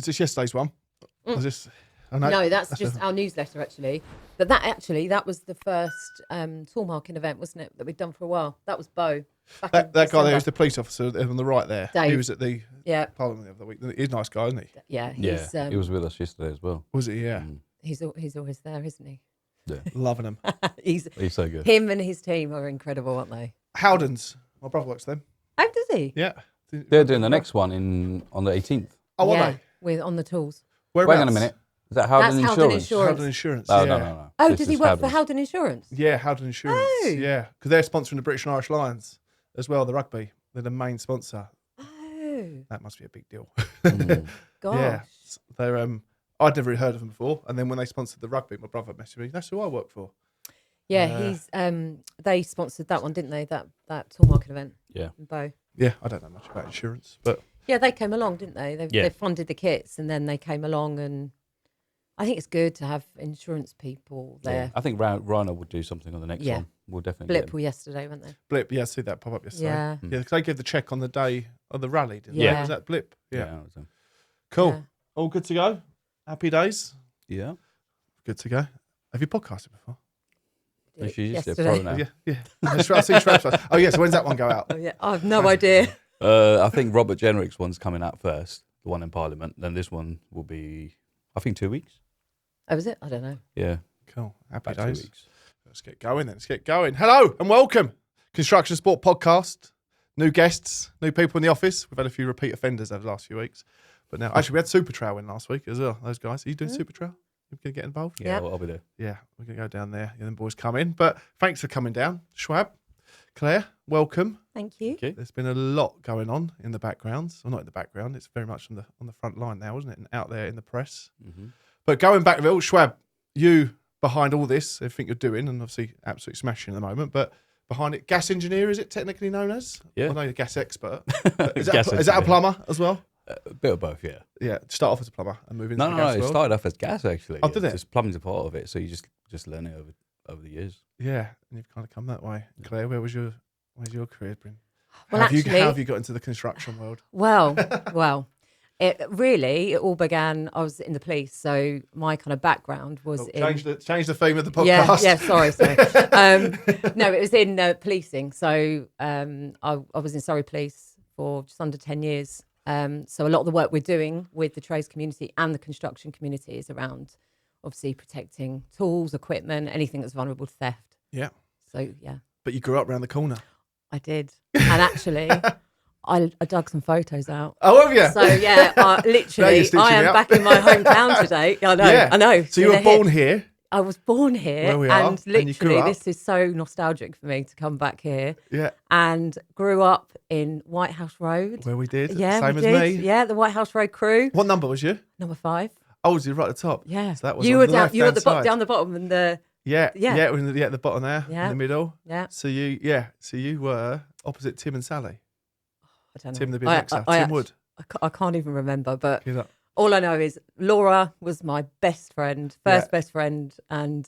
Is this yesterday's one? No, that's just our newsletter, actually. But that was the first tool marking event, wasn't it, that we'd done for a while? That was Bo. That guy there is the police officer on the right there. Dave. He was at the Parliament the other week. He's a nice guy, isn't he? Yeah, he was with us yesterday as well. Was he? Yeah. He's always there, isn't he? Yeah. Loving him. He's so good. Him and his team are incredible, aren't they? Howdens. My brother works for them. Oh, does he? Yeah. They're doing the next one on the 18th. Oh, are they? On the tools. Wait on a minute. Is that Howden Insurance? Howden Insurance. No. Oh, does he work for Howden Insurance? Yeah, Howden Insurance. Oh. Yeah, because they're sponsoring the British and Irish Lions as well, the rugby. They're the main sponsor. Oh. That must be a big deal. Gosh. Yeah. They're I'd never heard of them before, and then when they sponsored the rugby, my brother messaged me. That's who I work for. Yeah, they sponsored that one, didn't they? That tool market event. Yeah. In Bow. Yeah, I don't know much about insurance, but yeah, they came along, didn't they? They funded the kits, and then they came along, and I think it's good to have insurance people there. Yeah. I think Rhino would do something on the next one. We'll definitely Blip were yesterday, weren't they? Blip, yeah, I see that pop up yesterday. Yeah. Yeah, because they gave the check on the day of the rally, didn't they? Yeah. Was that Blip? Yeah. Yeah. Cool. Yeah. All good to go? Happy days? Yeah. Good to go. Have you podcasted before? Yesterday. Yeah. I see Schwab's. Oh, yeah, so when's that one go out? Oh, yeah. I have no idea. I think Robert Jenrick's one's coming out first, the one in Parliament. Then this one will be, I think, 2 weeks. Oh, is it? I don't know. Yeah. Cool. Happy About days. 2 weeks. Let's get going then. Let's get going. Hello and welcome. Construction Sport Podcast. New guests, new people in the office. We've had a few repeat offenders over the last few weeks. But now, actually, we had Super Trail in last week as well. Those guys. Are you doing Super Trail? You going to get involved? Yeah, I'll be there. Yeah, we're going to go down there. And then boys come in. But thanks for coming down. Shoaib, Claire, welcome. Thank you. Okay. There's been a lot going on in the background. Well, not in the background. It's very much on the front line now, isn't it? And out there in the press. Mm-hmm. But going back a little, Shoaib, you behind all this, everything you're doing, and obviously absolutely smashing at the moment, but behind it, gas engineer, is it technically known as? Yeah. I know you're a gas expert. Is Gas that a plumber as well? A bit of both, yeah. Yeah, start off as a plumber and move into No, the gas it world. started off as gas, actually. Oh, did it? Just plumbing's a part of it, so you just learn it over the years. Yeah, and you've kind of come that way. Claire, where's your career been? Well, how actually, have you got into the construction world? Well, it all began. I was in the police, so my kind of background was change the theme of the podcast. Yeah. Sorry. No, it was in policing. So I was in Surrey Police for just under 10 years. So a lot of the work we're doing with the trades community and the construction community is around, obviously, protecting tools, equipment, anything that's vulnerable to theft. Yeah. So yeah. But you grew up around the corner. I did, and actually. I dug some photos out. Oh, have you? So, yeah, literally, I am back in my hometown today. I know. So you were born here? I was born here. Where we are, and literally, and this is so nostalgic for me to come back here. Yeah. And grew up in White House Road. Where we did? Yeah, Same we as did. me? Yeah, the White House Road crew. What number was you? Number 5. Oh, was you right at the top? Yeah. So that was you on were the down. You were at the side. down the bottom and the. Yeah. Yeah. We're at the bottom there, Yeah. in the middle. Yeah. So you were opposite Tim and Sally. I don't know. Tim the BMXer, Tim Wood. I can't even remember, but He's up. all I know is Laura was my best friend, best friend, and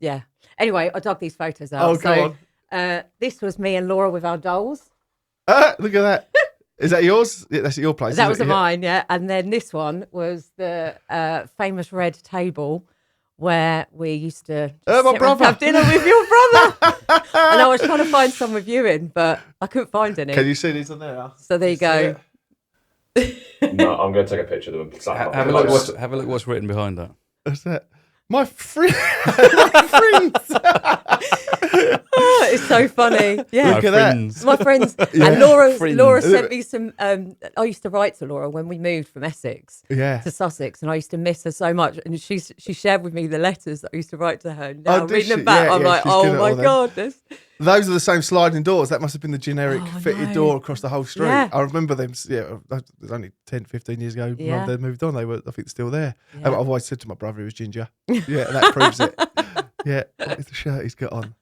yeah. Anyway, I dug these photos out. Oh, go on. This was me and Laura with our dolls. Look at that. Is that yours? Yeah, that's at your place. That was mine, yeah. And then this one was the famous red table where we used to have dinner with your brother. And I was trying to find some with you in, but I couldn't find any. Can you see these on there? So there you go. No, I'm going to take a picture of them. Have a look what's written behind that. What's that? My friend. My friends. Oh, it's so funny. Yeah. Look at that. My friends. Yeah. And Laura Friends. sent me some. I used to write to Laura when we moved from Essex to Sussex, and I used to miss her so much. And she shared with me the letters that I used to write to her. Now reading them back, I'm like, oh my God, this. Those are the same sliding doors. That must have been the generic fitted door across the whole street. Yeah. I remember them. Yeah, it was only 10, 15 years ago. Yeah. They moved on. They were, I think, still there. Yeah. I've always said to my brother he was ginger. Yeah, and that proves it. Yeah, what is the shirt he's got on?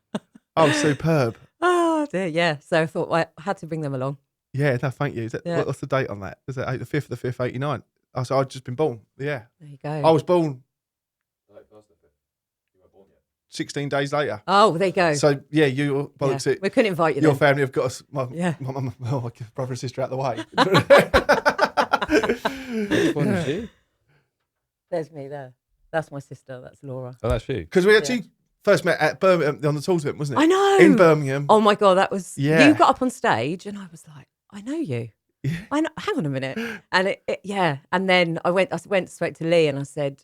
Oh, superb. Oh dear, yeah. So I thought I had to bring them along. Yeah, no, thank you. Is that, Yeah. What's the date on that? Is that the 5th of the 5th, 89? Oh, so I'd just been born. Yeah. There you go. I was born 16 days later. Oh, there you go. So, yeah, you, by the looks of it, we couldn't invite you your then. family have got us, my brother and sister out the way. Which one is she? There's me there. That's my sister. That's Laura. Oh, that's you. Because we actually first met at Birmingham on the tools event, wasn't it? I know. In Birmingham. Oh my God, that was. Yeah. You got up on stage, and I was like, I know you. I know. Hang on a minute. And and then I went straight to Lee, and I said,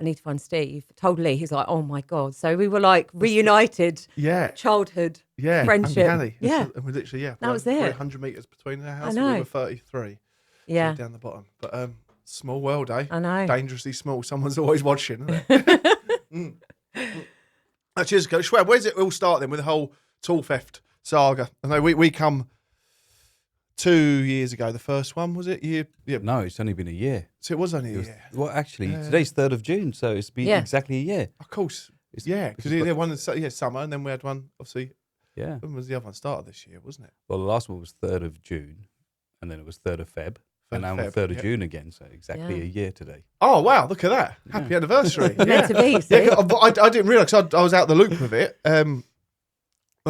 I need to find Steve. Told Lee, he's like, oh my God. So we were like reunited. Yeah. Childhood. Yeah. Friendship. Uncanny. Yeah. And we're literally, That was probably it. 100 metres between our house. I know. We were 33. Yeah. So down the bottom. But small world, eh? I know. Dangerously small. Someone's always watching, isn't it? Actually, let's go. Shoaib, where does it all start then with the whole tool theft saga? I know we come 2 years ago. The first one, was it? Yeah. No, it's only been a year. So it was only a year. Well, actually, today's 3rd of June, so it's been exactly a year. Of course. It's Because they had one in summer, and then we had one, obviously. Yeah. When was the other one? Started this year, wasn't it? Well, the last one was 3rd of June, and then it was 3rd of Feb, and now on 3rd of June again, so exactly a year today. Oh, wow, look at that. Happy anniversary. Meant to be, see? Yeah, I didn't realise, I was out the loop with it.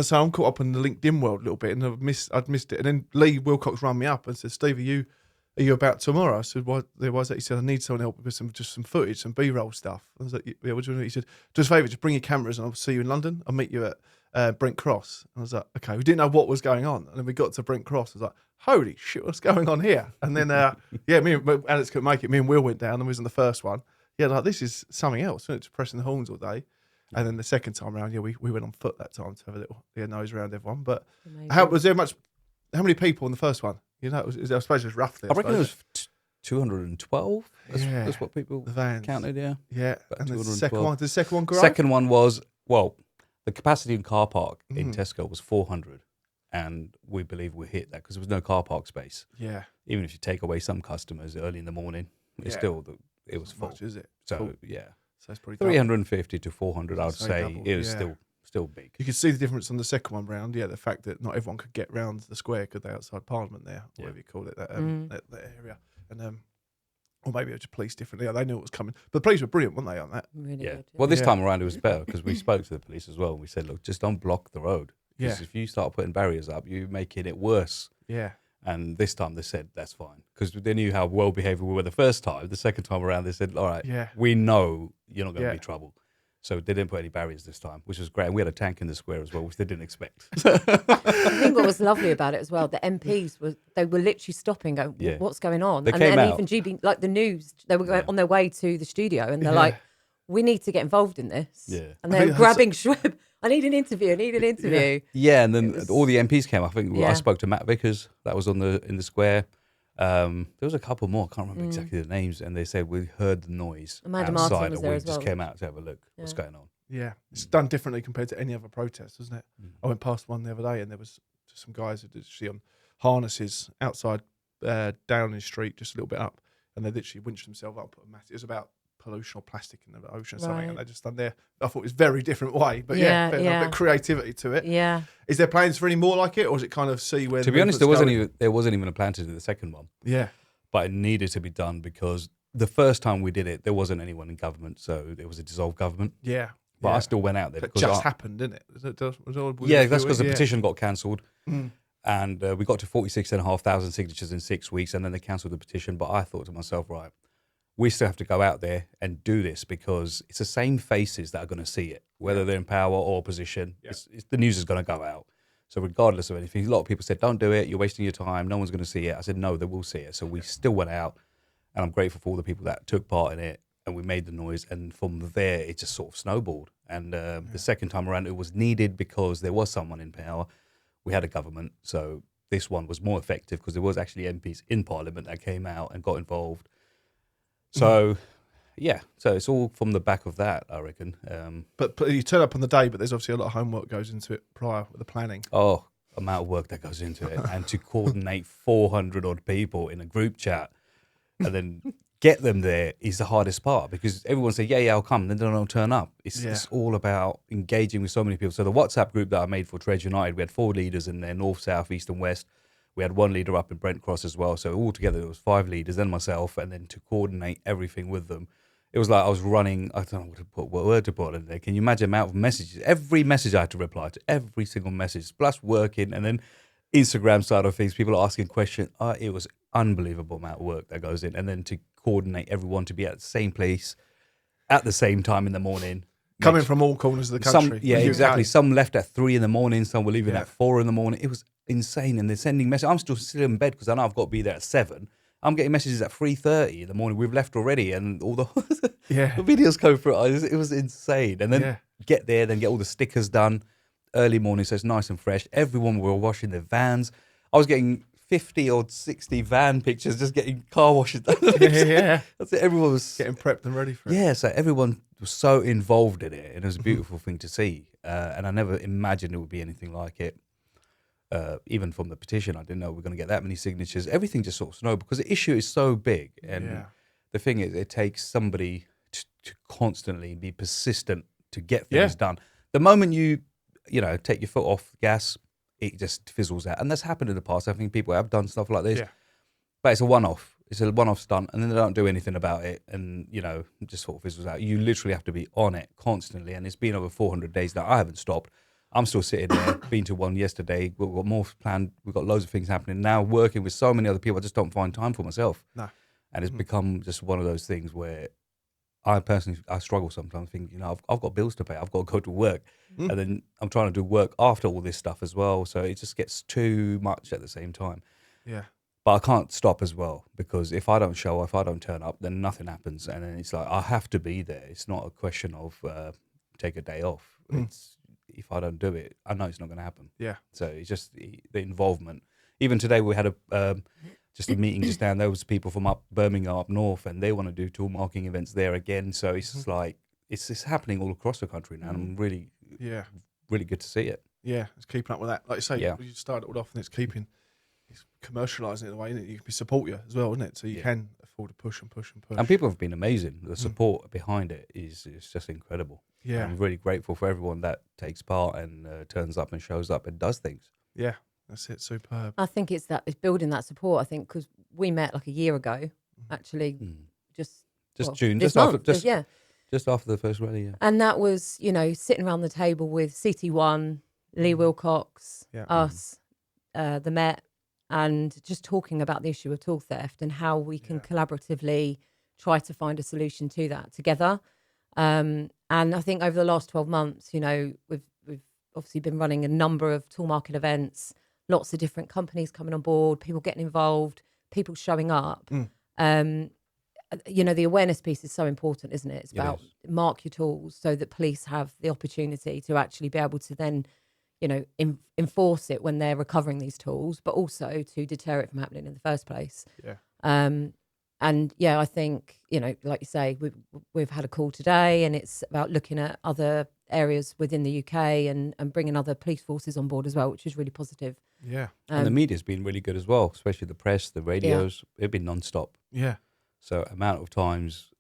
So I'm caught up in the LinkedIn world a little bit, and I'd missed it. And then Lee Wilcox rang me up and said, Steve, are you about tomorrow? I said, why is that? He said, I need someone to help with some footage, some B-roll stuff. I was like, yeah, what do you want? He said, do us a favour, just bring your cameras and I'll see you in London. I'll meet you at Brent Cross. And I was like, okay. We didn't know what was going on. And then we got to Brent Cross. I was like, holy shit, what's going on here? And then, me and Alex couldn't make it. Me and Will went down and we was in the first one. Yeah, like, this is something else. We went to pressing the horns all day. And then the second time around, we went on foot that time to have a little nose around everyone. But how many people in the first one? You know, I suppose it was roughly. I reckon it was 212. That's what people the vans counted, yeah. Yeah. About And the 212. second one grow? Second one was, the capacity in car park in Tesco was 400. And we believe we hit that because there was no car park space. Yeah. Even if you take away some customers early in the morning, it's still, it was full. Much, is it? So, Cool. yeah. So it's probably 350 to 400, I would So say. double, It was yeah. still big. You could see the difference on the second one round. Yeah, the fact that not everyone could get round the square, could they, outside Parliament there, Yeah. whatever you call it, that area. And or maybe it was just police differently. Yeah, they knew what was coming. But the police were brilliant, weren't they, on that? Really Yeah. good. Well, this Yeah. time around it was better because we spoke to the police as well. And we said, look, just don't block the road. Because Yeah. if you start putting barriers up, you're making it worse. Yeah. And this time they said, that's fine. Because they knew how well behaved we were the first time. The second time around, they said, all right, Yeah. we know you're not going to Yeah. be trouble. So they didn't put any barriers this time, which was great. And we had a tank in the square as well, which they didn't expect. I think what was lovely about it as well, the MPs were literally stopping, going, Yeah. what's going on? They and came out. even GB, like the news, they were going Yeah. on their way to the studio, and they're Yeah. like, we need to get involved in this. Yeah. And I they're think grabbing Shoaib. I need an interview. Yeah, and then was- all the MPs came. I think I Yeah. spoke to Matt Vickers. That was in the square. There was a couple more. I can't remember exactly the names. And they said we heard the noise Amanda Martin outside, was and there we as just well. came out to have a look. What's Yeah. going on? Yeah. It's done differently compared to any other protest, isn't it? I went past one the other day and there was just some guys who did on harnesses outside Downing Street, just a little bit up. And they literally winched themselves up. It was about pollution or plastic in the ocean or something. Right. And they just done there. I thought it was a very different way. But Yeah, fair enough, yeah. a bit of creativity to it. Yeah. Is there plans for any more like it? Or is it kind of see where To the be honest, there movement's wasn't even a plan to do the second one, going? Yeah. but it needed to be done because the first time we did it, there wasn't anyone in government, so it was a dissolved government. Yeah. But yeah. I still went out there That because just happened, didn't it? yeah, that's because the petition got cancelled. Mm. And we got to 46,500 signatures in 6 weeks, and then they cancelled the petition. But I thought to myself, right, we still have to go out there and do this because it's the same faces that are going to see it, whether they're in power or opposition. Yeah. It's the news is going to go out. So regardless of anything, a lot of people said, don't do it. You're wasting your time. No one's going to see it. I said, no, they will see it. So we still went out, and I'm grateful for all the people that took part in it, and we made the noise. And from there, it just sort of snowballed. And the second time around, it was needed because there was someone in power. We had a government, so this one was more effective because there was actually MPs in Parliament that came out and got involved. So, yeah, so it's all from the back of that, I reckon. But you turn up on the day, but there's obviously a lot of homework goes into it prior with the planning. Oh, amount of work that goes into it, and to coordinate 400 odd people in a group chat, and then get them there is the hardest part because everyone say, yeah, I'll come, then they don't turn up. It's all about engaging with so many people. So the WhatsApp group that I made for Trades United, we had 4 leaders in there, north, south, east and west. We had 1 leader up in Brent Cross as well. So altogether there was 5 leaders, then myself, and then to coordinate everything with them. It was like I was running, I don't know what word to put in there. Can you imagine the amount of messages? Every message I had to reply to, every single message, plus working, and then Instagram side of things, people are asking questions. It was unbelievable amount of work that goes in, and then to coordinate everyone to be at the same place at the same time in the morning. Coming from all corners of the country. Exactly. Some left at 3 a.m, some were leaving at 4 a.m. It was insane, and they're sending messages. I'm still sitting in bed because I know I've got to be there at 7. I'm getting messages at 3:30 in the morning. We've left already, and all the the videos come through. It was insane. And then get there, then get all the stickers done early morning, so it's nice and fresh. Everyone were washing their vans. I was getting 50 or 60 van pictures, just getting car washes done. That's it. Everyone was getting prepped and ready for it. Yeah, so everyone was so involved in it, and it was a beautiful thing to see. And I never imagined it would be anything like it. Even from the petition, I didn't know we were going to get that many signatures. Everything just sort of snowed because the issue is so big. And the thing is, it takes somebody to constantly be persistent to get things done. The moment you take your foot off the gas, it just fizzles out. And that's happened in the past. I think people have done stuff like this. Yeah. But it's a one-off. It's a one-off stunt, and then they don't do anything about it, and, it just sort of fizzles out. You literally have to be on it constantly, and it's been over 400 days now. I haven't stopped. I'm still sitting there, been to one yesterday. We've got more planned. We've got loads of things happening now, working with so many other people. I just don't find time for myself. No. And it's become just one of those things where I personally struggle sometimes. Think, I've got bills to pay. I've got to go to work, and then I'm trying to do work after all this stuff as well. So it just gets too much at the same time. Yeah. But I can't stop as well, because if I don't show up, if I don't turn up, then nothing happens. And then it's like, I have to be there. It's not a question of take a day off. It's, if I don't do it, I know it's not going to happen. Yeah. So it's just the involvement. Even today we had just a meeting just down there. Was people from up Birmingham up north, and they want to do tool marking events there again. So it's just like, it's happening all across the country now. And I'm really good to see it. Yeah, it's keeping up with that. Like you say, you started it off, and it's commercialising it in a way, isn't it? You can support you as well, isn't it? So you can afford to push and push and push. And people have been amazing. The support behind it is just incredible. Yeah, I'm really grateful for everyone that takes part and turns up and shows up and does things. Yeah, that's it. Superb. I think it's building that support. I think because we met like a year ago, actually, just June, just after the first rally. Yeah, and that was sitting around the table with CT1, Lee Wilcox, us, the Met. And just talking about the issue of tool theft and how we can collaboratively try to find a solution to that together. And I think over the last 12 months, we've obviously been running a number of tool market events, lots of different companies coming on board, people getting involved, people showing up. The awareness piece is so important, isn't it? It's about mark your tools so that police have the opportunity to actually be able to then enforce it when they're recovering these tools, but also to deter it from happening in the first place. Yeah. I think, like you say, we've had a call today, and it's about looking at other areas within the UK and bringing other police forces on board as well, which is really positive. Yeah. And the media's been really good as well, especially the press, the radios. They've been non-stop. Yeah. So amount of times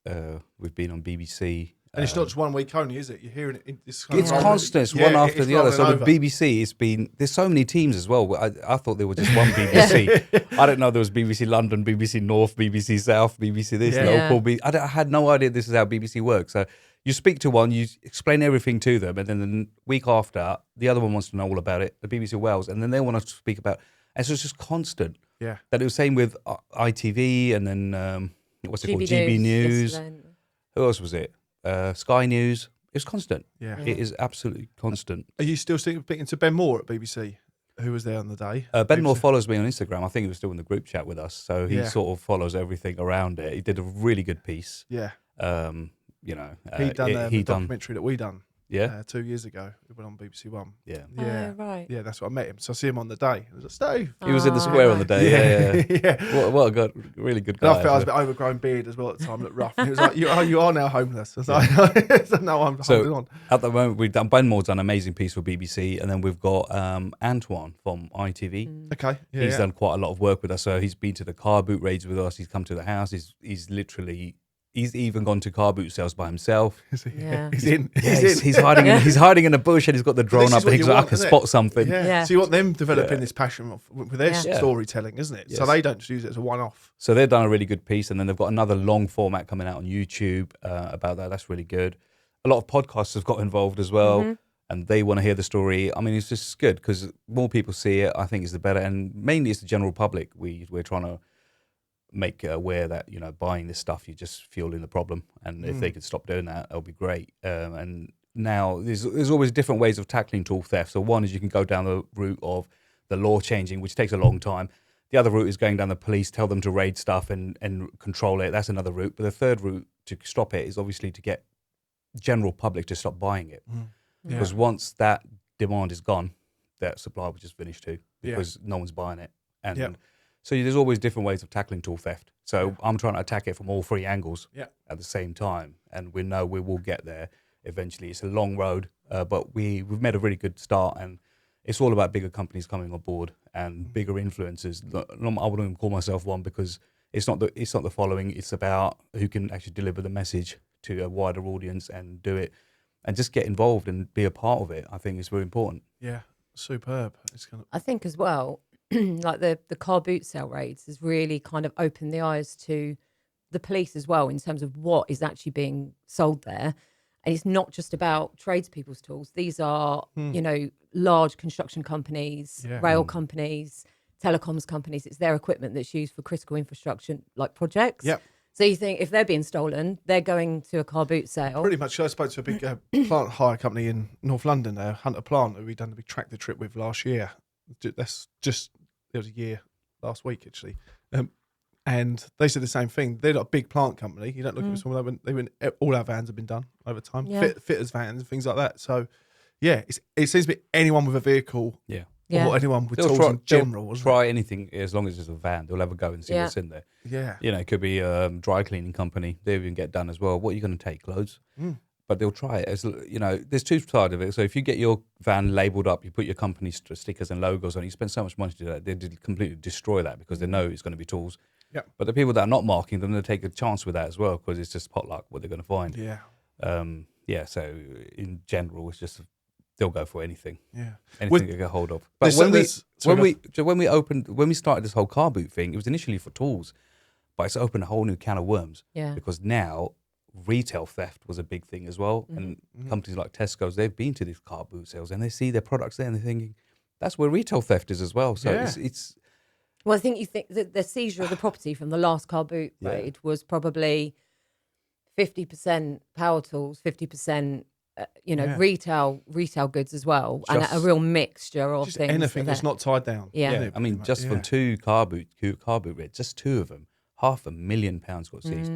we've been on BBC. And it's not just 1 week only, is it? You're hearing it. It's constant. It's one after the other. So the BBC, there's so many teams as well. I thought there was just one BBC. I didn't know there was BBC London, BBC North, BBC South, BBC this, local. I had no idea this is how BBC works. So you speak to one, you explain everything to them, and then the week after, the other one wants to know all about it, the BBC Wales, and then they want to speak about it. And so it's just constant. Yeah. That it was same with ITV, and then, what's it called? GB News. Who else was it? Sky News. It was constant. Yeah. It is absolutely constant. Are you still speaking to Ben Moore at BBC, who was there on the day? Ben Moore follows me on Instagram. I think he was still in the group chat with us, so he sort of follows everything around it. He did a really good piece. Yeah. He'd done the documentary that we done. Yeah, 2 years ago, it went on BBC One. Yeah, right. Yeah, that's what I met him. So I see him on the day. I was like, Steve. He was in the square on the day. Yeah. What a really good guy. And I felt I was a bit overgrown beard as well at the time, looked rough. And he was like, "You are now homeless." I was like, so, "No, I'm holding on." At the moment, we've done Ben Moore's done an amazing piece for BBC, and then we've got Antoine from ITV. Okay, he's done quite a lot of work with us. So he's been to the car boot raids with us. He's come to the house. He's even gone to car boot sales by himself. He's hiding in a bush, and he's got the drone up. And he's like, I can spot something. So you want them developing this passion with their storytelling, isn't it? Yes. So they don't just use it as a one-off. So they've done a really good piece, and then they've got another long format coming out on YouTube about that. That's really good. A lot of podcasts have got involved as well, and they want to hear the story. I mean, it's just good because more people see it. I think is the better, and mainly it's the general public. We're trying to make it aware that, you know, buying this stuff, you're just fueling the problem. And if they could stop doing that, that'll be great. And now there's always different ways of tackling tool theft. So one is you can go down the route of the law changing, which takes a long time. The other route is going down the police, tell them to raid stuff and control it. That's another route. But the third route to stop it is obviously to get general public to stop buying it. Because once that demand is gone, that supply will just finish too, because no one's buying it. And so there's always different ways of tackling tool theft. So I'm trying to attack it from all three angles at the same time. And we know we will get there eventually. It's a long road, but we've made a really good start, and it's all about bigger companies coming on board and bigger influencers. I wouldn't even call myself one, because it's not the following. It's about who can actually deliver the message to a wider audience and do it, and just get involved and be a part of it. I think it's very important. Yeah, superb. I think as well, like the car boot sale raids has really kind of opened the eyes to the police as well in terms of what is actually being sold there. And it's not just about tradespeople's tools. These are, you know, large construction companies, rail companies, telecoms companies. It's their equipment that's used for critical infrastructure, like projects. Yep. So you think if they're being stolen, they're going to a car boot sale. Pretty much. I spoke to a big plant hire company in North London, Hunter Plant, who we'd done a big tractor trip with last year. It was a year last week, actually. And they said the same thing. They're not a big plant company. You don't look at someone, all our vans have been done over time. Fitters vans and things like that. So, yeah, it seems to be anyone with a vehicle or anyone with tools in general. They'll try anything as long as it's a van. They'll have a go and see what's in there. Yeah. You know, it could be a dry cleaning company. They even get done as well. What are you going to take? Clothes? But they'll try it. As you know, there's two sides of it. So if you get your van labelled up, you put your company stickers and logos on, you spend so much money to do that, they completely destroy that because they know it's going to be tools. Yeah. But the people that are not marking them, they take a chance with that as well, because it's just potluck what they're going to find. Yeah. So in general, it's just they'll go for anything. Yeah. Anything they get hold of. But when we started this whole car boot thing, it was initially for tools, but it's opened a whole new can of worms. Yeah. Because now retail theft was a big thing as well, and companies like Tesco's, they've been to these car boot sales and they see their products there and they're thinking that's where retail theft is as well. So it's well, I think you think that the seizure of the property from the last car boot raid was probably 50% power tools, 50% retail goods as well, and a real mixture of just things. Anything that's not tied down. Yeah. I mean, just from two car boot raids, just two of them, £500,000 got seized.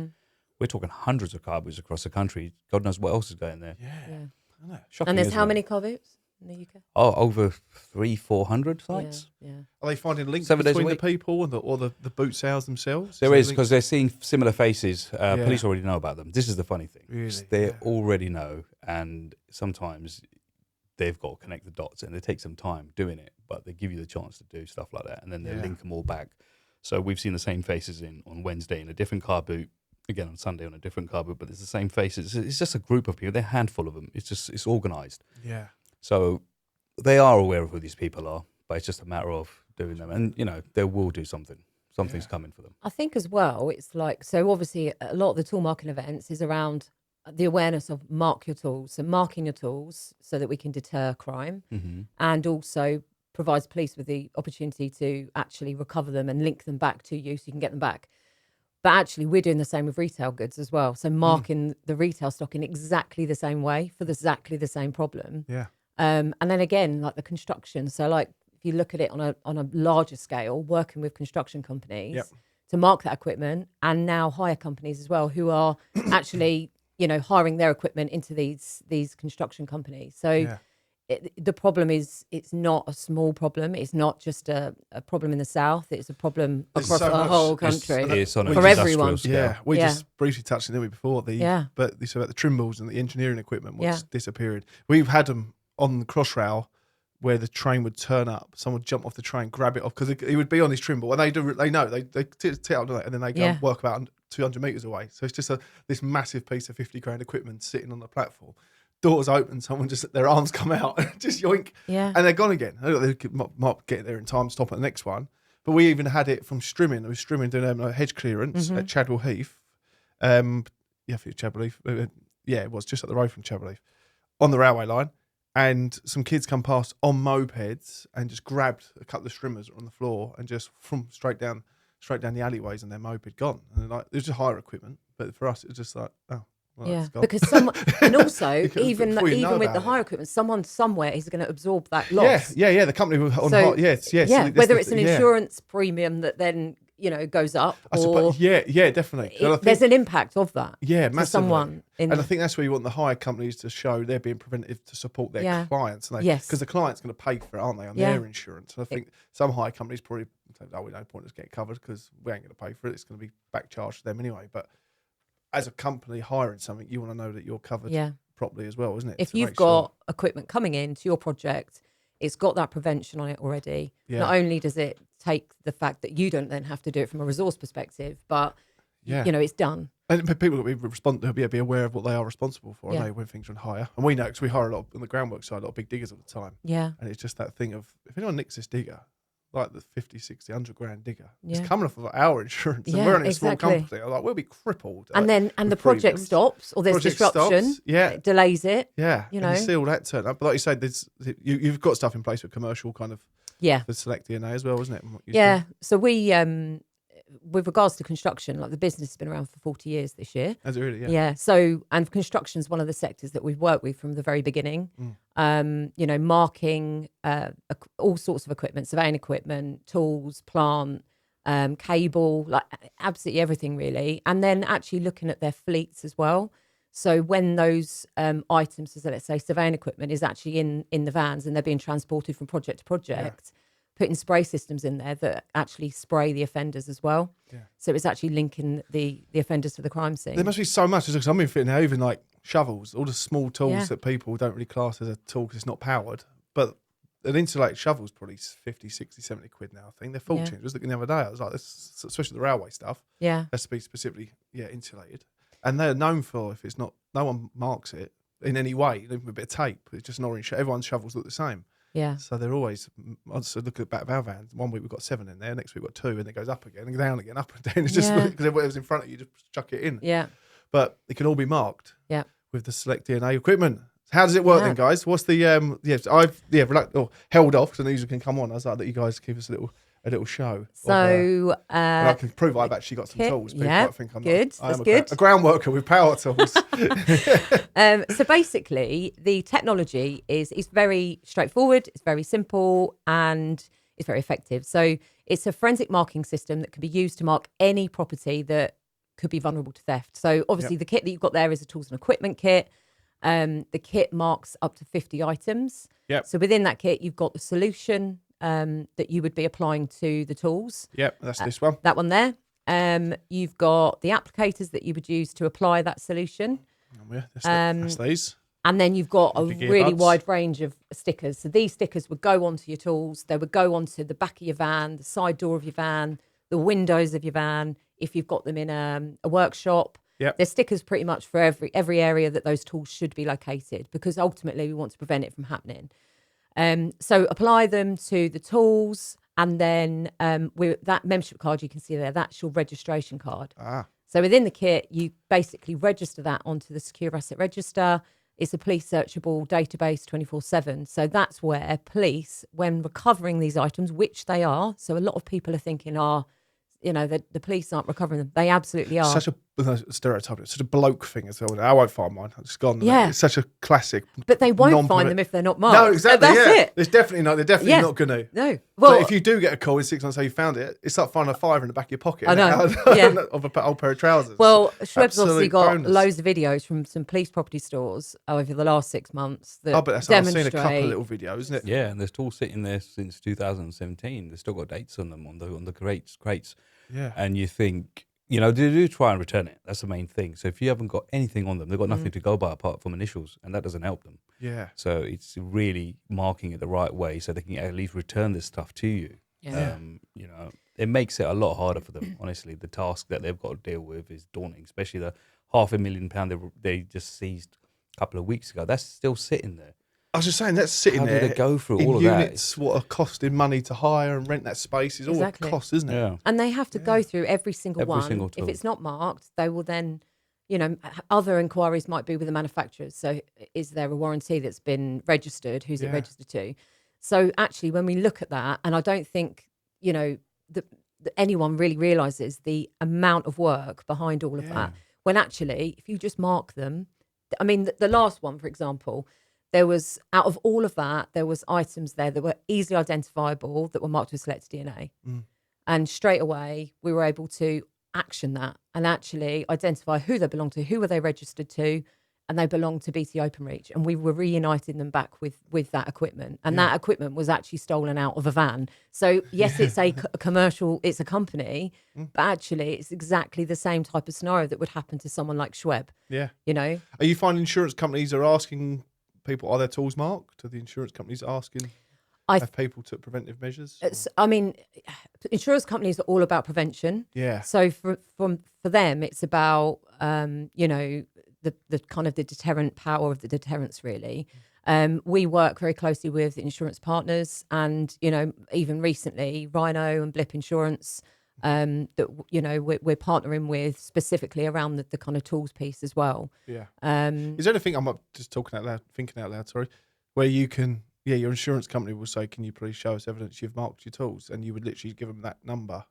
We're talking hundreds of car boots across the country. God knows what else is going there. Yeah. And there's how many car boots in the UK? Oh, over 300-400 sites. Yeah. Are they finding links 7 days a between the week. people and the boot sales themselves? There is, because they're seeing similar faces. Police already know about them. This is the funny thing. Really? They already know, and sometimes they've got to connect the dots, and they take some time doing it, but they give you the chance to do stuff like that, and then they link them all back. So we've seen the same faces on Wednesday in a different car boot, again on Sunday on a different car boot, but it's the same faces. It's just a group of people. They're a handful of them. It's organised. Yeah. So they are aware of who these people are, but it's just a matter of doing them. And, you know, they will do something. Something's coming for them. I think as well, it's like, so obviously a lot of the tool marking events is around the awareness of mark your tools. So marking your tools so that we can deter crime, and also provides police with the opportunity to actually recover them and link them back to you so you can get them back. But actually, we're doing the same with retail goods as well. So marking the retail stock in exactly the same way for exactly the same problem. Yeah. And then again, like the construction. So like if you look at it on a larger scale, working with construction companies to mark that equipment, and now hire companies as well who are actually, hiring their equipment into these construction companies. So the problem is, it's not a small problem. It's not just a problem in the south. It's a problem across the whole country It's on a for everyone. scale. Yeah, we just briefly touched on it before. But this about the Trimbles and the engineering equipment was disappearing. We've had them on the Crossrail where the train would turn up. Someone would jump off the train, grab it off, because he would be on his Trimble, and they know they tip out, and then they go and work about 200 metres away. So it's just this massive piece of 50 grand equipment sitting on the platform. Doors open, someone just, their arms come out, just yoink, and they're gone again. They could might get there in time, stop at the next one. But we even had it from Strimming. There was Strimming doing a hedge clearance at Chadwell Heath. I think it's Chadwell Heath. It was just up the road from Chadwell Heath, on the railway line. And some kids come past on mopeds and just grabbed a couple of strimmers on the floor and just straight down straight down the alleyways and their moped gone. And like, it was just hire equipment. But for us, it was just like, oh, well, Yeah, it's gone. because someone, and also Because even before you know with the about hire equipment, someone somewhere is going to absorb that loss. Yeah. The company on So, yes. Yeah, So whether it's an insurance premium that then goes up, I or suppose, yeah, definitely. And I think, there's an impact of that. yeah, to massively. someone. And I think that's where you want the hire companies to show they're being preventive to support their clients. Yes. Because the client's going to pay for it, aren't they, on their insurance? And I think some hire companies probably say, oh, we no point us getting covered because we ain't going to pay for it. It's going to be back charged to them anyway. But as a company hiring something, you want to know that you're covered properly as well, isn't it? If you've got equipment coming into your project, it's got that prevention on it already. Yeah. Not only does it take the fact that you don't then have to do it from a resource perspective, but it's done. And people will be aware of what they are responsible for, aren't they, when things are on hire. And we know because we hire a lot on the groundwork side, a lot of big diggers all the time. Yeah. And it's just that thing of if anyone nicks this digger, like the 50, 60, 100 grand digger, Yeah. it's coming off of our insurance. And Yeah, we're only a exactly. small company. Like, we'll be crippled. And then the with project premiums. stops, or there's Project disruption. stops, yeah. It delays it. Yeah. You and know. you see all that turn up. But like you said, you've got stuff in place with commercial kind of Yeah. for SelectaDNA as well, isn't it? Yeah. So we, with regards to construction, like the business has been around for 40 years this year. Has it really? Yeah. Yeah. So, and construction is one of the sectors that we've worked with from the very beginning. Marking all sorts of equipment, surveying equipment, tools, plant, cable, like absolutely everything really. And then actually looking at their fleets as well. So when those items, so let's say surveying equipment, is actually in the vans and they're being transported from project to project, putting spray systems in there that actually spray the offenders as well. Yeah. So it's actually linking the offenders to the crime scene. There must be so much. Because I'm in fitting now, even like shovels, all the small tools that people don't really class as a tool because it's not powered. But an insulated shovel's probably 50, 60, 70 quid now, I think. They're fortunes. I was looking the other day, I was like, this, especially the railway stuff, has to be specifically insulated. And they're known for, if it's not, no one marks it in any way, even with a bit of tape. It's just an orange. Everyone's shovels look the same. Yeah. So they're always, I just look at the back of our van. 1 week we've got 7 in there, next week we've got 2, and it goes up again and down again, up and down. It's just because whatever's in front of you, just chuck it in. Yeah. But it can all be marked with the SelectaDNA equipment. How does it work then, guys? What's the, I've held off so these can come on. I was like, that you guys give us a little show. So I can prove I've actually got some tools. People might think I'm good. I am good. A ground worker with power tools. So basically, the technology is very straightforward. It's very simple and it's very effective. So it's a forensic marking system that can be used to mark any property that could be vulnerable to theft. So obviously, the kit that you've got there is a tools and equipment kit. The kit marks up to 50 items. Yep. So within that kit, you've got the solution that you would be applying to the tools. Yep, that's this one. That one there. You've got the applicators that you would use to apply that solution. That's these. And then you've got a really wide range of stickers. So these stickers would go onto your tools. They would go onto the back of your van, the side door of your van, the windows of your van, if you've got them in a workshop. Yep. There's stickers pretty much for every area that those tools should be located, because ultimately we want to prevent it from happening. So apply them to the tools, and then with that membership card you can see there, that's your registration card. So within the kit, you basically register that onto the Secure Asset Register. It's a police searchable database 24/7. So that's where police, when recovering these items, which they are, so a lot of people are thinking, the police aren't recovering them. They absolutely are. Such a stereotype. It's such a bloke thing as well. I won't find mine. I've just gone. Yeah. It's such a classic. But they won't find them if they're not marked. No, exactly. That's it. They're definitely not going to. No. Well, but if you do get a call in 6 months, say you found it, it's like finding a $5 in the back of your pocket. I know. Of an old pair of trousers. Well, Shoaib's obviously got loads of videos from some police property stores over the last 6 months that demonstrate. I've seen a couple of little videos, isn't it? Yeah, and they're still sitting there since 2017. They've still got dates on them on the crates. Yeah. And you think, they do try and return it. That's the main thing. So if you haven't got anything on them, they've got nothing to go by apart from initials, and that doesn't help them. Yeah. So it's really marking it the right way so they can at least return this stuff to you. Yeah. It makes it a lot harder for them, honestly. The task that they've got to deal with is daunting, especially the £500,000 they just seized a couple of weeks ago. That's still sitting there. I was just saying, that's sitting there. How did it go through all of units, that? What are costing money to hire and rent that space is all a cost, isn't it? Yeah. And they have to go through every single one. Single tool. If it's not marked, they will then, other inquiries might be with the manufacturers. So is there a warranty that's been registered? Who's it registered to? So actually, when we look at that, and I don't think, anyone really realizes the amount of work behind all of that. When actually, if you just mark them, I mean, the last one, for example, there was, out of all of that, there was items there that were easily identifiable that were marked with SelectaDNA. And straight away, we were able to action that and actually identify who they belonged to, who were they registered to, and they belonged to BT Openreach. And we were reuniting them back with that equipment. And that equipment was actually stolen out of a van. So yes, it's a commercial, it's a company, but actually it's exactly the same type of scenario that would happen to someone like Shoaib. Yeah. You know? Are you finding insurance companies are asking people, are their tools marked? Are the insurance companies asking have people took preventive measures? I mean, insurance companies are all about prevention. Yeah. So for them, it's about, you know, the kind of the deterrent power of the deterrence, really. We work very closely with insurance partners, and, you know, even recently, Rhino and Blip Insurance, that, you know, we're partnering with specifically around the kind of tools piece as well. Yeah. Is there anything, I'm just talking out loud, thinking out loud, sorry, where you can, your insurance company will say, can you please show us evidence you've marked your tools? And you would literally give them that number.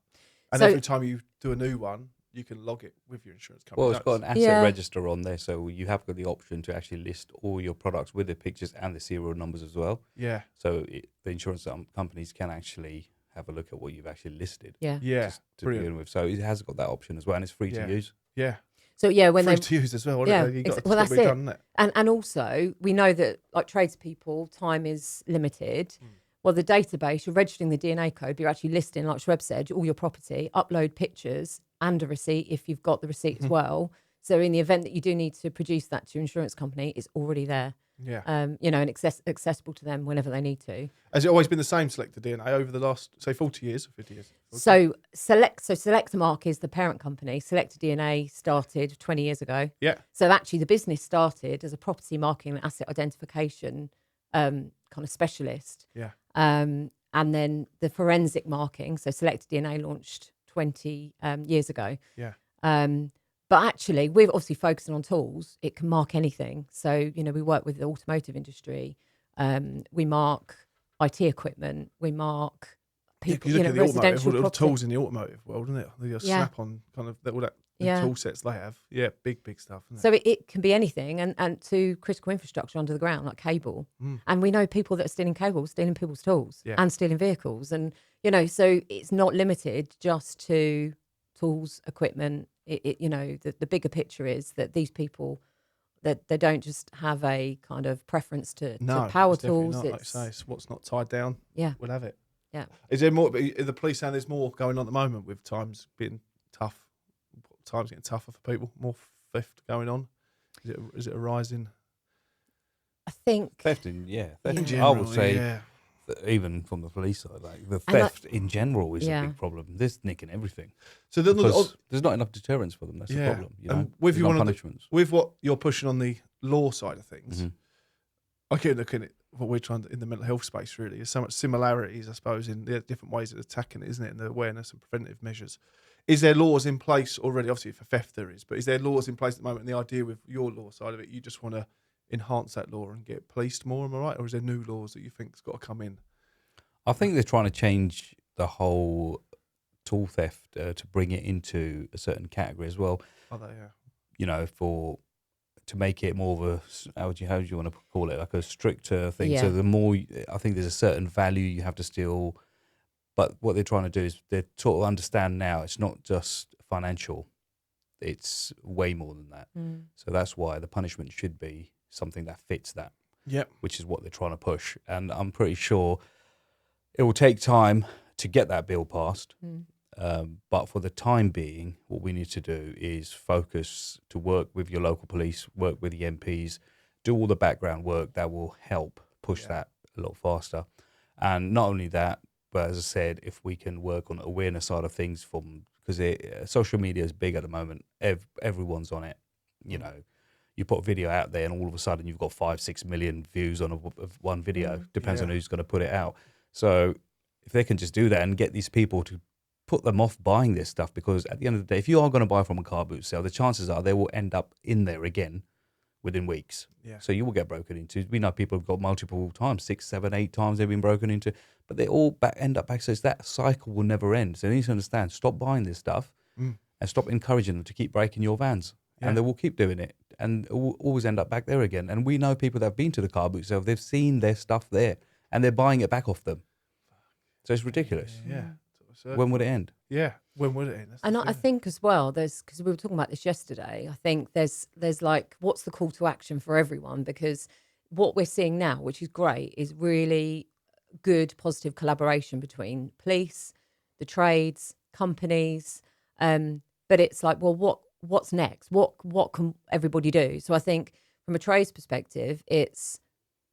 And every time you do a new one, you can log it with your insurance company. Well, it's got an asset register on there, so you have got the option to actually list all your products with the pictures and the serial numbers as well. Yeah. So the insurance companies can actually have a look at what you've actually listed. Yeah. Yeah. To begin with. So it has got that option as well, and it's free to use. Yeah. So yeah, when free they to use as well. Yeah, Well, that's it. Done, and also we know that, like tradespeople, time is limited. Well, the database, you're registering the DNA code, but you're actually listing, like Shoaib said, all your property, upload pictures and a receipt if you've got the receipt as well. So in the event that you do need to produce that to your insurance company, it's already there. Yeah. You know, and accessible to them whenever they need to. Has it always been the same SelectaDNA over the last, say, 40 years or 50 years? So Selecta is the parent company. SelectaDNA started 20 years ago. Yeah. So actually the business started as a property marking and asset identification kind of specialist. Yeah. And then the forensic marking, so SelectaDNA launched 20 years ago. Yeah. But actually, we're obviously focusing on tools. It can mark anything. So, you know, we work with the automotive industry. We mark IT equipment. We mark people, you look know, at the residential all the property. tools in the automotive world, isn't it? The snap-on kind of all that tool sets they have. Yeah, big stuff. Isn't it? So it can be anything, and to critical infrastructure under the ground, like cable. And we know people that are stealing cables, stealing people's tools, and stealing vehicles. And, you know, so it's not limited just to tools, equipment. You know, the bigger picture is that these people, that they don't just have a kind of preference to power tools. Not, like you say, it's what's not tied down. Yeah, we'll have it. Yeah. Is there more? The police saying there's more going on at the moment with times being tough, times getting tougher for people. More theft going on. Is it a rising? I think theft in general, I would say even from the police side, like the theft in general is a big problem. There's nicking everything. So there's not enough deterrence for them. That's the problem. You know, with punishments. With what you're pushing on the law side of things, I keep looking at what we're trying to, in the mental health space. Really, there's so much similarities, I suppose, in the different ways of attacking it, isn't it? And the awareness and preventive measures. Is there laws in place already? Obviously, for theft there is, but is there laws in place at the moment? And the idea with your law side of it, you just want to enhance that law and get policed more, am I right? Or is there new laws that you think's got to come in? I think they're trying to change the whole tool theft to bring it into a certain category as well. Are they? Yeah. You know, to make it more of a how do you want to call it, like a stricter thing. Yeah. So the more, I think there's a certain value you have to steal. But what they're trying to do is they're sort of understand now it's not just financial. It's way more than that. So that's why the punishment should be something that fits that. Yep. Which is what they're trying to push. And I'm pretty sure it will take time to get that bill passed. But for the time being, what we need to do is focus to work with your local police, work with the MPs, do all the background work that will help push that a lot faster. And not only that, but as I said, if we can work on the awareness side of things, because social media is big at the moment. Everyone's on it. You know, you put a video out there and all of a sudden you've got 5-6 million views on one video. Depends on who's going to put it out. So if they can just do that and get these people to put them off buying this stuff, because at the end of the day, if you are going to buy from a car boot sale, the chances are they will end up in there again within weeks. Yeah. So you will get broken into. We know people have got multiple times, 6, 7, 8 times they've been broken into, but they all end up back. So that cycle will never end. So they need to understand, stop buying this stuff and stop encouraging them to keep breaking your vans. Yeah. And they will keep doing it. And it will always end up back there again. And we know people that have been to the car boot sale, they've seen their stuff there and they're buying it back off them. So it's ridiculous. Yeah. When would it end? Yeah. When would it end? That's the And I thing. think as well, because we were talking about this yesterday, I think there's like, what's the call to action for everyone? Because what we're seeing now, which is great, is really good, positive collaboration between police, the trades, companies. But it's like, well, what's next? What can everybody do? So I think from a trades perspective, it's,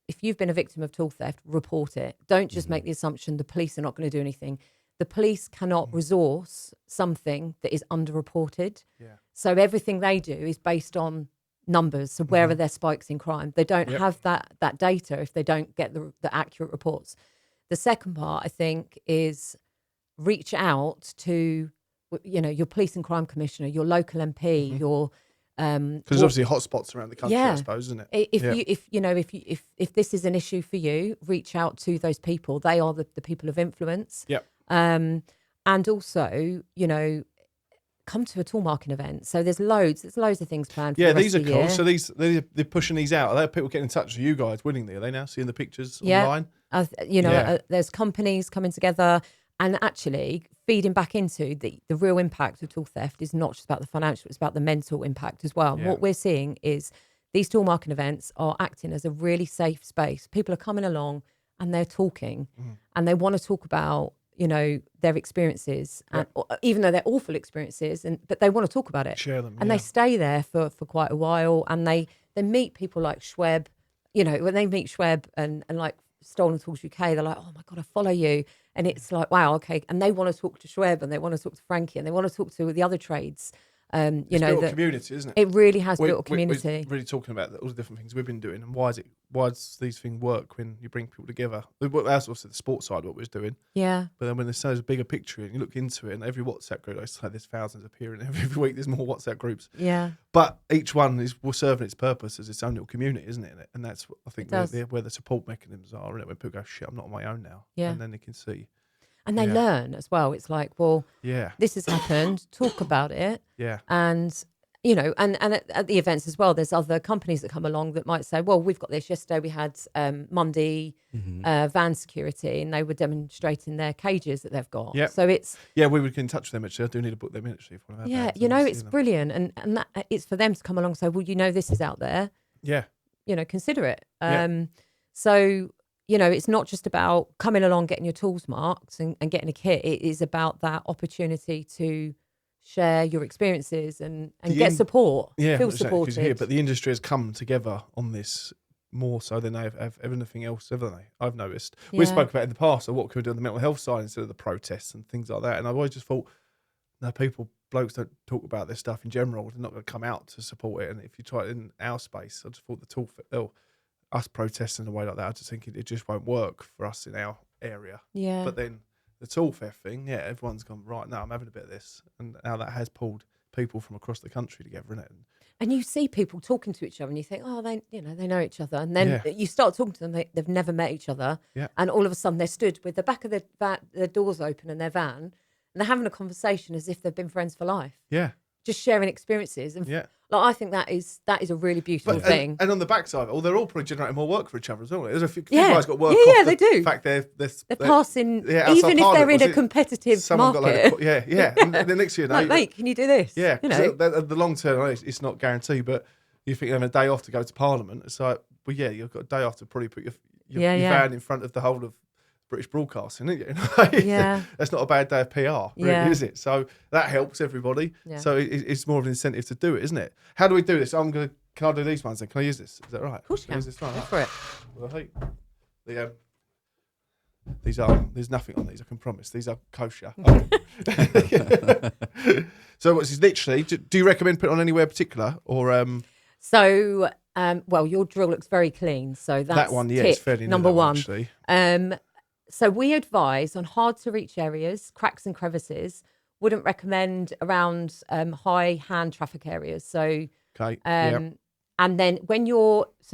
if you've been a victim of tool theft, report it. Don't just make the assumption the police are not going to do anything. The police cannot resource something that is underreported. Yeah. So everything they do is based on numbers. So where are there spikes in crime? They don't have that data if they don't get the accurate reports. The second part, I think, is reach out to, your police and crime commissioner, your local MP, your Because there's obviously hotspots around the country, I suppose, isn't it? If this is an issue for you, reach out to those people. They are the people of influence. Yep. And also, come to a tool marking event. So there's loads of things planned. For the rest these are of the cool. year. So they're pushing these out. Are there people getting in touch with you guys willingly? Are they now seeing the pictures online? There's companies coming together and actually feeding back into the real impact of tool theft is not just about the financial, it's about the mental impact as well. Yeah. What we're seeing is these tool marking events are acting as a really safe space. People are coming along and they're talking and they want to talk about, their experiences, and even though they're awful experiences, but they want to talk about it. Share them. And they stay there for quite a while, and they meet people like Shoaib. When they meet Shoaib and like Stolen Tools UK, they're like, oh my God, I follow you. And it's like, wow, okay. And they want to talk to Shoaib and they want to talk to Frankie and they want to talk to the other trades. It's built a community, isn't it? It really has built a community. We're really talking about all the different things we've been doing and why does these things work when you bring people together? That's also the sports side of what we're doing. Yeah. But then when there's a bigger picture and you look into it, and every WhatsApp group, I say there's thousands appearing every week. There's more WhatsApp groups. Yeah. But each one will serve its purpose as its own little community, isn't it? And that's what I think where the support mechanisms are, isn't it? When people go, shit, I'm not on my own now. Yeah. And then they can see. And they learn as well. It's like, well, this has happened. Talk about it. Yeah. And and at the events as well, there's other companies that come along that might say, well, we've got this. Yesterday we had Monday van security, and they were demonstrating their cages that they've got. Yep. So it's we would get in touch with them actually. I do need to book them in actually. For one of our bands. it's brilliant, and that, it's for them to come along and say, well, this is out there. Yeah. Consider it. So it's not just about coming along, getting your tools marked and getting a kit. It is about that opportunity to share your experiences and get support. Yeah, feel exactly, supported. here, but the industry has come together on this more so than they've anything else, haven't they? I've noticed. We spoke about in the past of what could we do on the mental health side instead of the protests and things like that. And I've always just thought, no, blokes don't talk about this stuff in general. They're not going to come out to support it. And if you try it in our space, I just thought us protesting in a way like that, I just think it just won't work for us in our area. Yeah. But then the tool theft thing, everyone's gone, right, now I'm having a bit of this. And now that has pulled people from across the country together, isn't it? And you see people talking to each other and you think, oh, they know each other. And then you start talking to them, they've never met each other. Yeah. And all of a sudden they're stood with the back of their doors open in their van and they're having a conversation as if they've been friends for life. Yeah. Just sharing experiences. And I think that is a really beautiful thing. And on the backside, they're all probably generating more work for each other as well. There's a few guys got work. Yeah, they do. In fact, they're passing, even if they're in a competitive market. And the next year, like, mate, can you do this? Yeah, the long term, it's not guaranteed, but you think you have a day off to go to Parliament. It's like, well, you've got a day off to probably put your van in front of the whole of British broadcasting, isn't it? That's not a bad day of PR, really, is it? So that helps everybody. Yeah. So it's more of an incentive to do it, isn't it? How do we do this? Can I do these ones then? Can I use this? Is that right? Of course you can. Use this one? Go for it. Well, I think there's nothing on these, I can promise. These are kosher. So what's this literally? Do you recommend putting on anywhere particular or? So, your drill looks very clean. So that's that one, it's fairly number one. Actually. So we advise on hard to reach areas, cracks and crevices. Wouldn't recommend around high hand traffic areas. So And then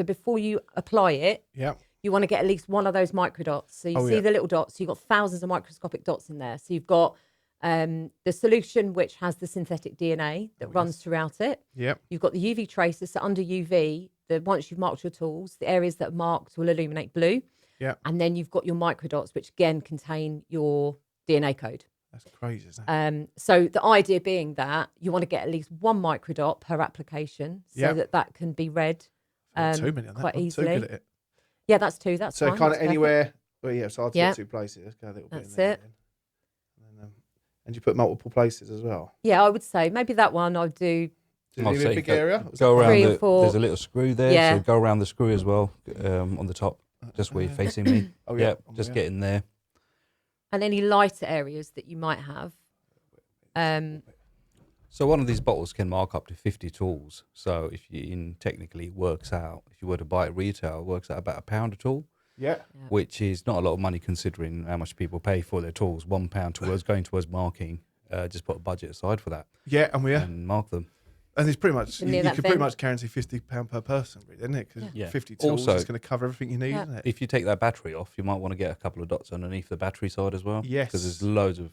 before you apply it, Yeah. you want to get at least one of those microdots. So you see yeah. the little dots. So you've got thousands of microscopic dots in there. So you've got the solution, which has the synthetic DNA that runs throughout it. Yeah. You've got the UV tracers. So under UV, once you've marked your tools, the areas that are marked will illuminate blue. Yeah. And then you've got your microdots, which again contain your DNA code. That's crazy, isn't it? So the idea being that you want to get at least one microdot per application, so that can be read Too many on that. quite I'm easily. too good at it. Yeah, that's two. That's So fine. kind of That's perfect. anywhere. Well, yeah. So I'll Yeah. take 2 places. Let's go a little bit. That's in there it. then. And you put multiple places as well. Yeah, I would say maybe that one I'll do. Does I'll it need a say big go- area? Go around. 3 or 4. There's a little screw there, Yeah. so go around the screw as well on the top, just where you're facing me. Oh, yeah. Just get in there. And any lighter areas that you might have. So one of these bottles can mark up to 50 tools. So technically it works out, if you were to buy it retail, it works out about £1 a tool, Yeah. which is not a lot of money considering how much people pay for their tools. £1 going towards marking. Just put a budget aside for that Yeah, and mark them. and it's pretty much Near you that can pretty ven- much guarantee £50 per person, really, isn't it? Because Yeah. 50 tools Also- is going to cover everything you need, Yeah. isn't it? If you take that battery off, you might want to get a couple of dots underneath the battery side as well. Yes. Because there's loads of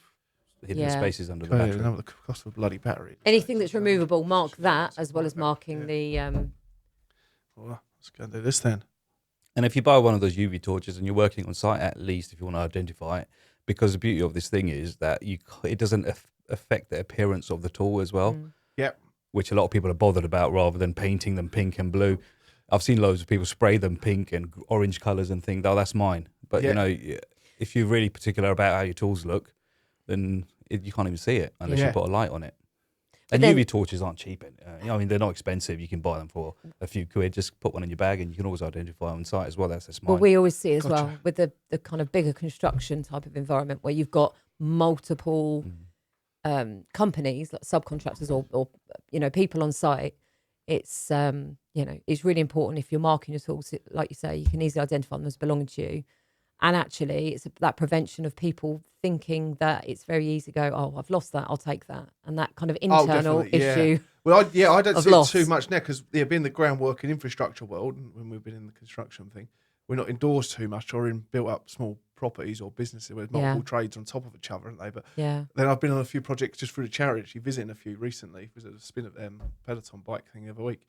hidden Yeah. spaces under the Oh, yeah, battery. you know what the cost of a bloody battery is. Anything that's removable, mark that as well as marking the. Well, let's go and do this then. And if you buy one of those UV torches and you're working on site, at least if you want to identify it, because the beauty of this thing is that it doesn't affect the appearance of the tool as well, Yep. which a lot of people are bothered about rather than painting them pink and blue. I've seen loads of people spray them pink and orange colours and think, oh, that's mine. But, Yeah. you know, if you're really particular about how your tools look, then you can't even see it unless Yeah. you put a light on it. But And then- UV torches aren't cheap. I mean, they're not expensive. You can buy them for a few quid. Just put one in your bag and you can always identify on site as well. That's Well, mine. we always see as well Gotcha. with the kind of bigger construction type of environment where you've got multiple companies, like subcontractors or people on site. It's it's really important if you're marking your tools, like you say, you can easily identify them as belonging to you. And actually, it's that prevention of people thinking that it's very easy to go, oh, I've lost that, I'll take that. And that kind of internal definitely, yeah. issue. Well, I don't of see loss. it too much now because being the groundwork and infrastructure world, and when we've been in the construction thing, we're not indoors too much or in built up small properties or businesses with multiple trades on top of each other, aren't they? But Yeah. then I've been on a few projects just through the charity, actually visiting a few recently. It was at a spin of Peloton bike thing the other week.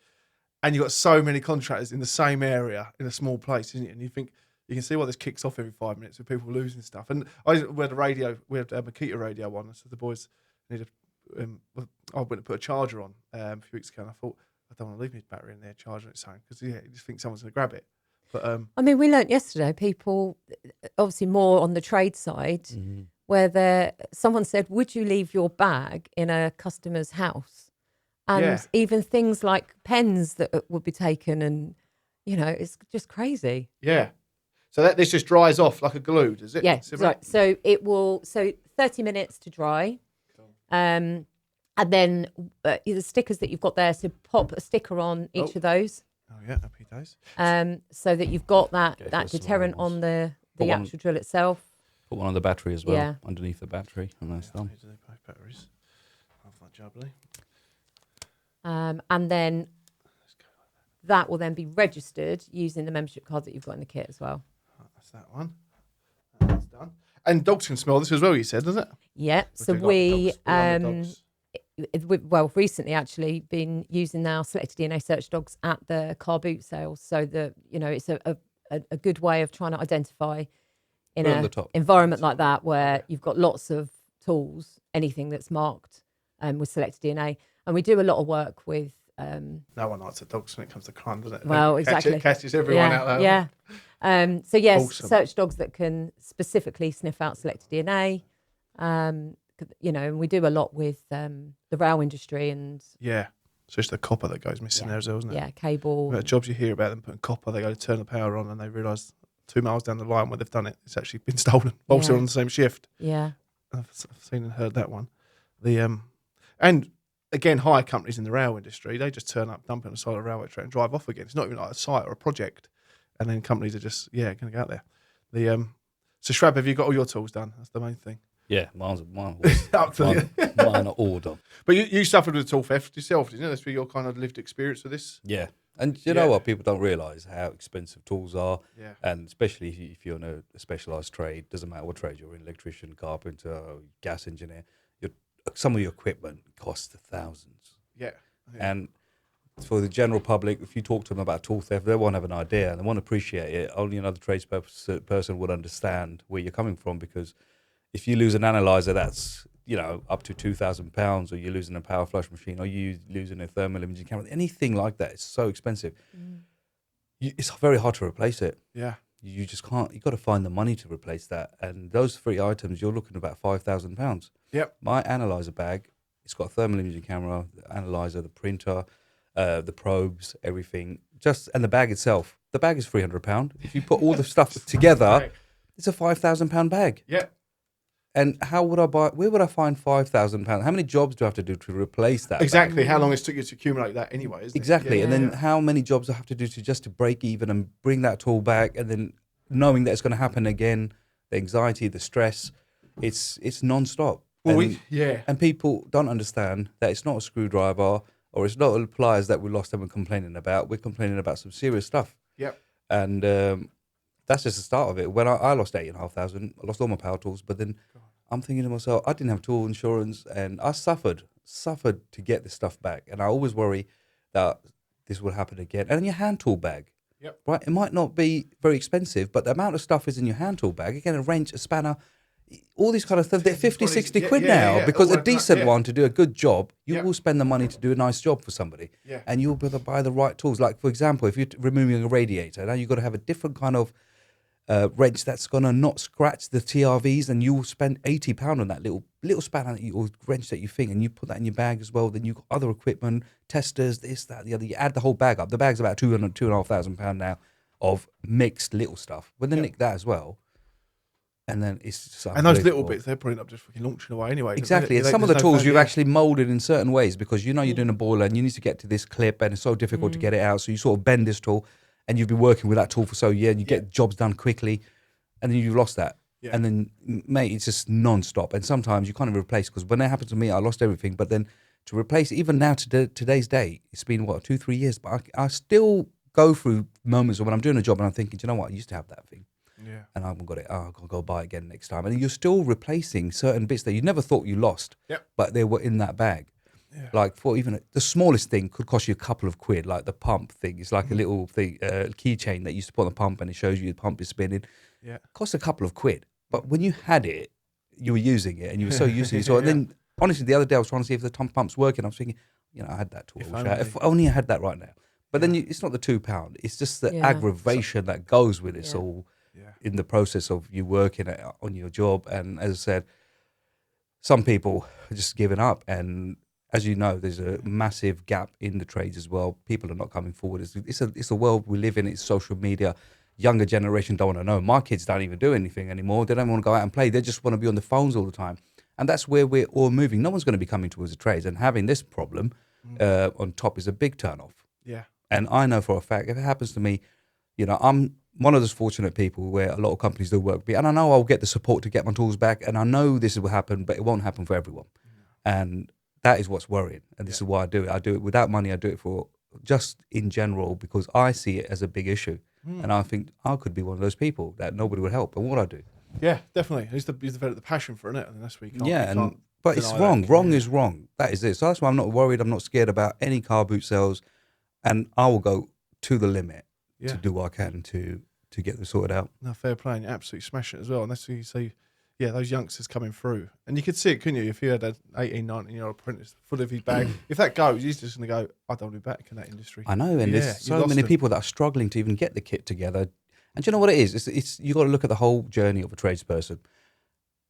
And you've got so many contractors in the same area in a small place, isn't it? And you think, you can see why this kicks off every 5 minutes with people losing stuff. And we had a Makita radio on, so the boys needed. I went to put a charger on a few weeks ago, and I thought I don't want to leave my battery in there charging its own because you just think someone's going to grab it. But I mean, we learnt yesterday, people, obviously more on the trade side, where someone said, would you leave your bag in a customer's house? And Yeah. even things like pens that would be taken and, it's just crazy. yeah, so this just dries off like a glue, does it? Yeah, Similar? so it will, 30 minutes to dry. And then the stickers that you've got there, so pop a sticker on each of those. Oh yeah, happy days. So that you've got that Go for the deterrent small on the Put one- actual drill itself. Put one on the battery as well, Yeah. underneath the battery, and that's done. These are both batteries. Love that jubbly. And then that will then be registered using the membership card that you've got in the kit as well. Right, that's that one. And that's done. And dogs can smell this as well, you said, doesn't it? Yeah. So do like the we, dogs. We love the dogs. well, recently actually been using our SelectaDNA search dogs at the car boot sales. So it's a good way of trying to identify in Put it on an the top. environment like that where you've got lots of tools, anything that's marked with SelectaDNA. And we do a lot of work with No one likes the dogs when it comes to crime, does it? Well, It exactly. catches everyone out there. Yeah. So yes, Awesome. search dogs that can specifically sniff out SelectaDNA. And we do a lot with the rail industry and Yeah. It's just the copper that goes missing there as well, isn't it? cable. The jobs you hear about them putting copper, they go to turn the power on and they realise 2 miles down the line where they've done it, it's actually been stolen while still Yeah. on the same shift. Yeah. I've seen and heard that one. And again, hire companies in the rail industry, they just turn up, dump it on the side of a railway track and drive off again. It's not even like a site or a project. And then companies are just, going to go out there. So Shoaib, have you got all your tools done? That's the main thing. Yeah, mine Up to the- mine are all done. But you suffered with tool theft yourself, didn't you? That's your kind of lived experience with this. Yeah, And you know what? People don't realise how expensive tools are. Yeah. And especially if you're in a specialised trade, doesn't matter what trade you're in, electrician, carpenter, gas engineer, some of your equipment costs thousands. Yeah. And for the general public, if you talk to them about tool theft, they won't have an idea and they won't appreciate it. Only another tradesperson would understand where you're coming from, because if you lose an analyzer that's, up to £2,000, or you're losing a power flush machine, or you're losing a thermal imaging camera, anything like that, it's so expensive. It's very hard to replace it. Yeah. You just can't. You've got to find the money to replace that. And those 3 items, you're looking at about £5,000. Yep. My analyzer bag, it's got a thermal imaging camera, the analyzer, the printer, the probes, everything. And the bag itself. The bag is £300. If you put all the stuff together, it's a £5,000 bag. Yeah. And where would I find £5,000? How many jobs do I have to do to replace that? Exactly. bag? How long it took you to accumulate that anyway, isn't Exactly. it? And then how many jobs I have to do to break even and bring that tool back, and then knowing that it's going to happen again, the anxiety, the stress, it's non-stop. And people don't understand that it's not a screwdriver or it's not the pliers that we lost and we're complaining about. We're complaining about some serious stuff. Yep. And that's just the start of it. When I lost 8,500, I lost all my power tools, but then I'm thinking to myself, I didn't have tool insurance, and I suffered to get this stuff back. And I always worry that this will happen again. And in your hand tool bag, right? It might not be very expensive, but the amount of stuff is in your hand tool bag. Again, a wrench, a spanner, all these kind of stuff. They're 50, 60 quid now, because a decent one to do a good job, you will spend the money to do a nice job for somebody. Yeah. And you'll be able to buy the right tools. Like, for example, if you're removing a radiator, now you've got to have a different kind of wrench that's going to not scratch the TRVs, and you'll spend £80 on that little spanner or wrench that you think, and you put that in your bag as well. Then you've got other equipment, testers, this, that, the other. You add the whole bag up. The bag's about £2,500 now of mixed little stuff. When they nick that as well, and then it's just and those little bits, they're probably not just fucking launching away anyway. Exactly. And some of the tools you've actually moulded in certain ways, because you're doing a boiler and you need to get to this clip, and it's so difficult to get it out. So you sort of bend this tool, and you've been working with that tool for so years, and you get jobs done quickly, and then you've lost that. Yeah. And then, mate, it's just non-stop. And sometimes you can't even replace, because when that happened to me, I lost everything. But then to replace, even now, today's day, it's been, 2-3 years, but I still go through moments when I'm doing a job and I'm thinking, do you know what, I used to have that thing. Yeah. And I haven't got it. I've got to go buy it again next time. And you're still replacing certain bits that you never thought you lost, but they were in that bag. Yeah. Like, for even the smallest thing could cost you a couple of quid, like the pump thing. It's like a little thing, keychain that you used to put on the pump, and it shows you the pump is spinning. Yeah. It costs a couple of quid. But when you had it, you were using it, and you were so used to it. So then, honestly, the other day I was trying to see if the pump's working. I was thinking, I had that tool. If only I had that right now. But then it's not the £2. It's just the aggravation that goes with this all in the process of you working on your job. And as I said, some people are just giving up. And as you know, there's a massive gap in the trades as well. People are not coming forward. It's a world we live in. It's social media. Younger generation don't want to know. My kids don't even do anything anymore. They don't want to go out and play. They just want to be on the phones all the time. And that's where we're all moving. No one's going to be coming towards the trades. And having this problem on top is a big turn-off. Yeah. And I know for a fact, if it happens to me, I'm one of those fortunate people where a lot of companies do work with me. And I know I'll get the support to get my tools back. And I know this will happen, but it won't happen for everyone. And that is what's worrying. And this is why I do it. I do it without money. I do it for just in general, because I see it as a big issue. And I think I could be one of those people that nobody would help. And what I do. Yeah, definitely. He's developed the passion for it, and that's where you can't. But it's wrong. Wrong is wrong. That is it. So that's why I'm not worried. I'm not scared about any car boot sales. And I will go to the limit to do what I can to get them sorted out. No, fair play. And you absolutely smash it as well. And that's where you see, those youngsters coming through. And you could see it, couldn't you? If you had an 18, 19-year-old apprentice full of his bag, if that goes, he's just going to go, I don't want to be back in that industry. I know. And there's so many people that are struggling to even get the kit together. And do you know what it is? It's you got to look at the whole journey of a tradesperson.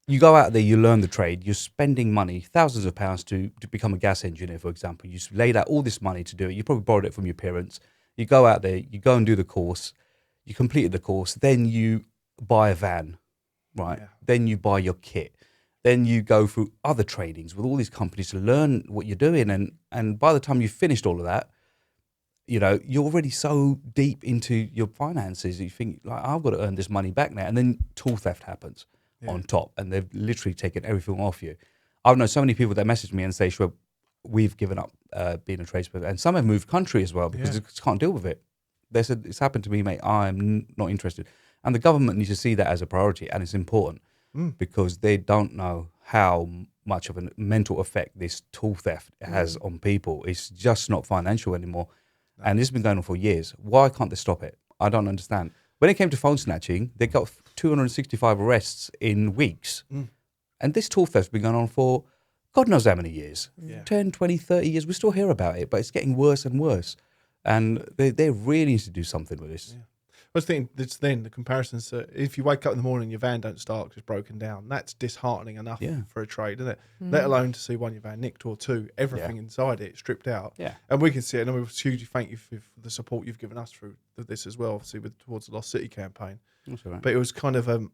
You go out there, you learn the trade, you're spending money, thousands of pounds to become a gas engineer, for example. You laid out all this money to do it. You probably borrowed it from your parents. You go out there, you go and do the course. You completed the course. Then you buy a van, right? Yeah. Then you buy your kit. Then you go through other trainings with all these companies to learn what you're doing. And by the time you've finished all of that, you're already so deep into your finances. You think, like, I've got to earn this money back now. And then tool theft happens on top, and they've literally taken everything off you. I've known so many people that message me and say, Shoaib, we've given up being a tradesperson, and some have moved country as well because they just can't deal with it. They said, it's happened to me, mate, I'm not interested. And the government needs to see that as a priority, and it's important because they don't know how much of a mental effect this tool theft has on people. It's just not financial anymore. No. And this has been going on for years. Why can't they stop it? I don't understand. When it came to phone snatching, they got 265 arrests in weeks. And this tool theft has been going on for God knows how many years. 10, 20, 30 years. We still hear about it, but it's getting worse and worse. And they really need to do something with this. I was thinking, the comparisons, if you wake up in the morning and your van don't start because it's broken down, that's disheartening enough for a trade, isn't it? Let alone to see one, your van nicked, or two, everything inside it stripped out. Yeah. And we can see it, and we hugely thank you for the support you've given us through this as well, obviously, towards the Lost City campaign. That's right. But it was kind of, and